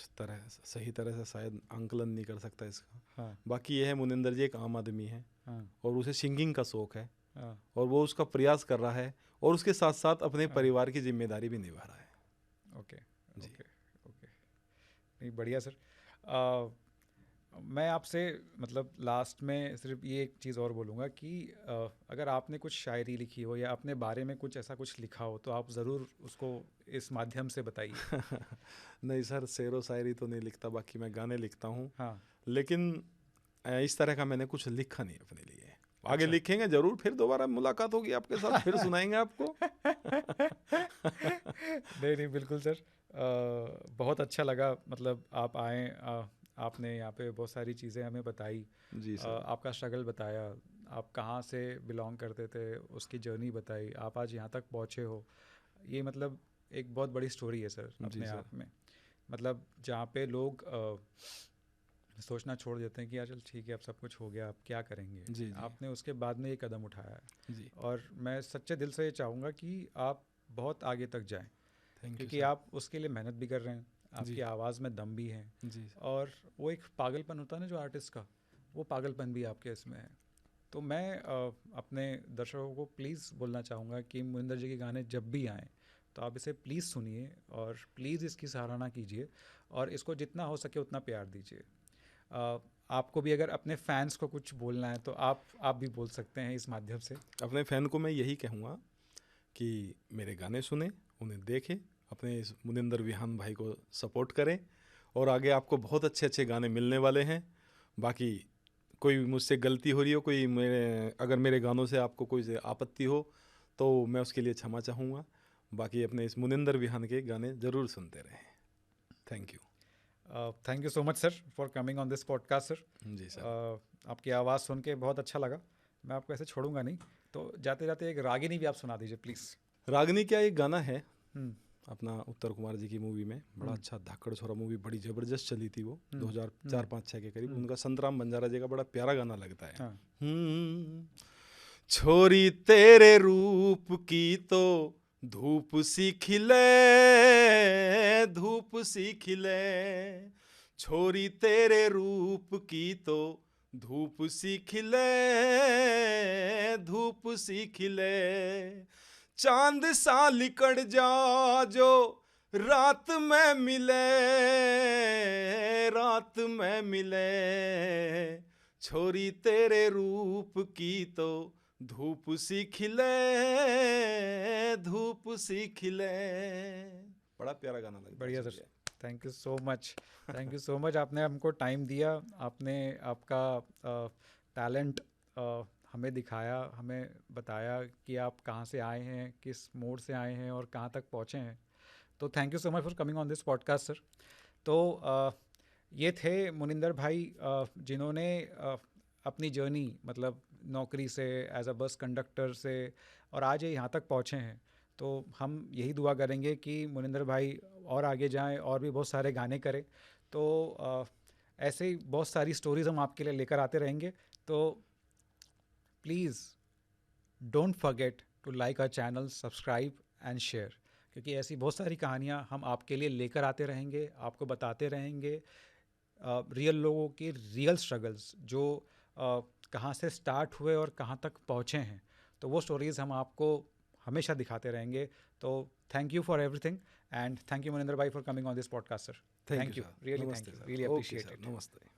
सही तरह से शायद आंकलन नहीं कर सकता इसका। हाँ बाकी ये है, मुनिंदर जी एक आम आदमी है हाँ और उसे सिंगिंग का शौक़ है, हाँ और वो उसका प्रयास कर रहा है, और उसके साथ साथ अपने हाँ। परिवार की जिम्मेदारी भी निभा रहा है। ओके जी ओके ओके, नहीं बढ़िया सर। अ, मैं आपसे मतलब लास्ट में सिर्फ ये एक चीज़ और बोलूँगा कि अगर आपने कुछ शायरी लिखी हो या अपने बारे में कुछ ऐसा कुछ लिखा हो तो आप ज़रूर उसको इस माध्यम से बताइए। नहीं सर, शेर व शायरी तो नहीं लिखता, बाकी मैं गाने लिखता हूँ, हाँ, लेकिन इस तरह का मैंने कुछ लिखा नहीं अपने लिए। आगे अच्छा। लिखेंगे जरूर, फिर दोबारा मुलाकात होगी आपके साथ, फिर सुनाएंगे आपको। नहीं नहीं, बिल्कुल सर। बहुत अच्छा लगा, मतलब आप आए, आपने यहाँ पे बहुत सारी चीज़ें हमें बताई, जी सर। आपका स्ट्रगल बताया, आप कहाँ से बिलोंग करते थे उसकी जर्नी बताई, आप आज यहाँ तक पहुँचे हो। ये मतलब एक बहुत बड़ी स्टोरी है सर जी अपने सर। आप में। मतलब जहाँ पे लोग सोचना छोड़ देते हैं कि यार चल ठीक है अब सब कुछ हो गया, अब क्या करेंगे, जी जी आपने उसके बाद में ये कदम उठाया है। जी। और मैं सच्चे दिल से ये चाहूँगा कि आप बहुत आगे तक जाएं, थैंक यू क्योंकि सर। आप उसके लिए मेहनत भी कर रहे हैं, आपकी जी आवाज़ में दम भी है, जी सर। और वो एक पागलपन होता है ना जो आर्टिस्ट का, वो पागलपन भी आपके इसमें है। तो मैं अपने दर्शकों को प्लीज़ बोलना चाहूँगा कि मुनिंदर जी के गाने जब भी आएँ तो आप इसे प्लीज़ सुनिए, और प्लीज़ इसकी सराहना कीजिए, और इसको जितना हो सके उतना प्यार दीजिए। आपको भी अगर अपने फैंस को कुछ बोलना है तो आप भी बोल सकते हैं इस माध्यम से। अपने फ़ैन को मैं यही कहूँगा कि मेरे गाने सुने, उन्हें देखें, अपने इस मुनिंदर विहान भाई को सपोर्ट करें, और आगे आपको बहुत अच्छे अच्छे गाने मिलने वाले हैं। बाकी कोई मुझसे गलती हो रही हो, अगर मेरे गानों से आपको कोई आपत्ति हो तो मैं उसके लिए क्षमा चाहूँगा। बाकी अपने इस मुनिंदर विहान के गाने ज़रूर सुनते रहें। Thank you. Thank you so much sir for coming on this podcast sir. जी सर। आपकी आवाज़ सुन के बहुत अच्छा लगा। मैं आपको ऐसे छोड़ूंगा नहीं, तो जाते जाते एक रागिनी भी आप सुना दीजिए प्लीज़। रागनी क्या एक गाना है हम्म अपना, उत्तर कुमार जी की मूवी में, बड़ा अच्छा धाकड़ छोरा मूवी, बड़ी ज़बरदस्त चली थी वो, 2004-5-6 के करीब। उनका संतराम बंजारा जी का बड़ा प्यारा गाना लगता है। हाँ छोरी तेरे रूप की तो धूप सी खिले धूप सी खिले, छोरी तेरे रूप की तो धूप सी खिले, धूप सी खिले। चांद सा लिकड़ जा जो रात में मिले, रात में मिले, छोरी तेरे रूप की तो धूप सी खिले, धूप सी खिले। बड़ा प्यारा गाना लगता है। बढ़िया sir, thank you so much, thank you so much. आपने हमको टाइम दिया, आपने आपका टैलेंट हमें दिखाया, हमें बताया कि आप कहाँ से आए हैं, किस मोड़ से आए हैं और कहाँ तक पहुँचे हैं। तो thank you so much for coming on this podcast sir. तो ये थे मुनिंदर भाई, जिन्होंने अपनी जर्नी मतलब नौकरी से एज अ बस कंडक्टर से और आज ये यहाँ तक पहुँचे हैं। तो हम यही दुआ करेंगे कि मुनिंदर भाई और आगे जाएं और भी बहुत सारे गाने करें। तो ऐसे ही बहुत सारी स्टोरीज़ हम आपके लिए लेकर आते रहेंगे। तो please don't forget to like our channel, subscribe and share, क्योंकि ऐसी बहुत सारी कहानियाँ हम आपके लिए लेकर आते रहेंगे, आपको बताते रहेंगे। रियल लोगों के रियल स्ट्रगल्स जो कहाँ से स्टार्ट हुए और कहाँ तक पहुँचे हैं, तो वो स्टोरीज़ हम आपको हमेशा दिखाते रहेंगे। तो thank you for everything and thank you Muninder भाई for coming on this podcast sir. Thank you, really thank you, really appreciate it. नमस्ते।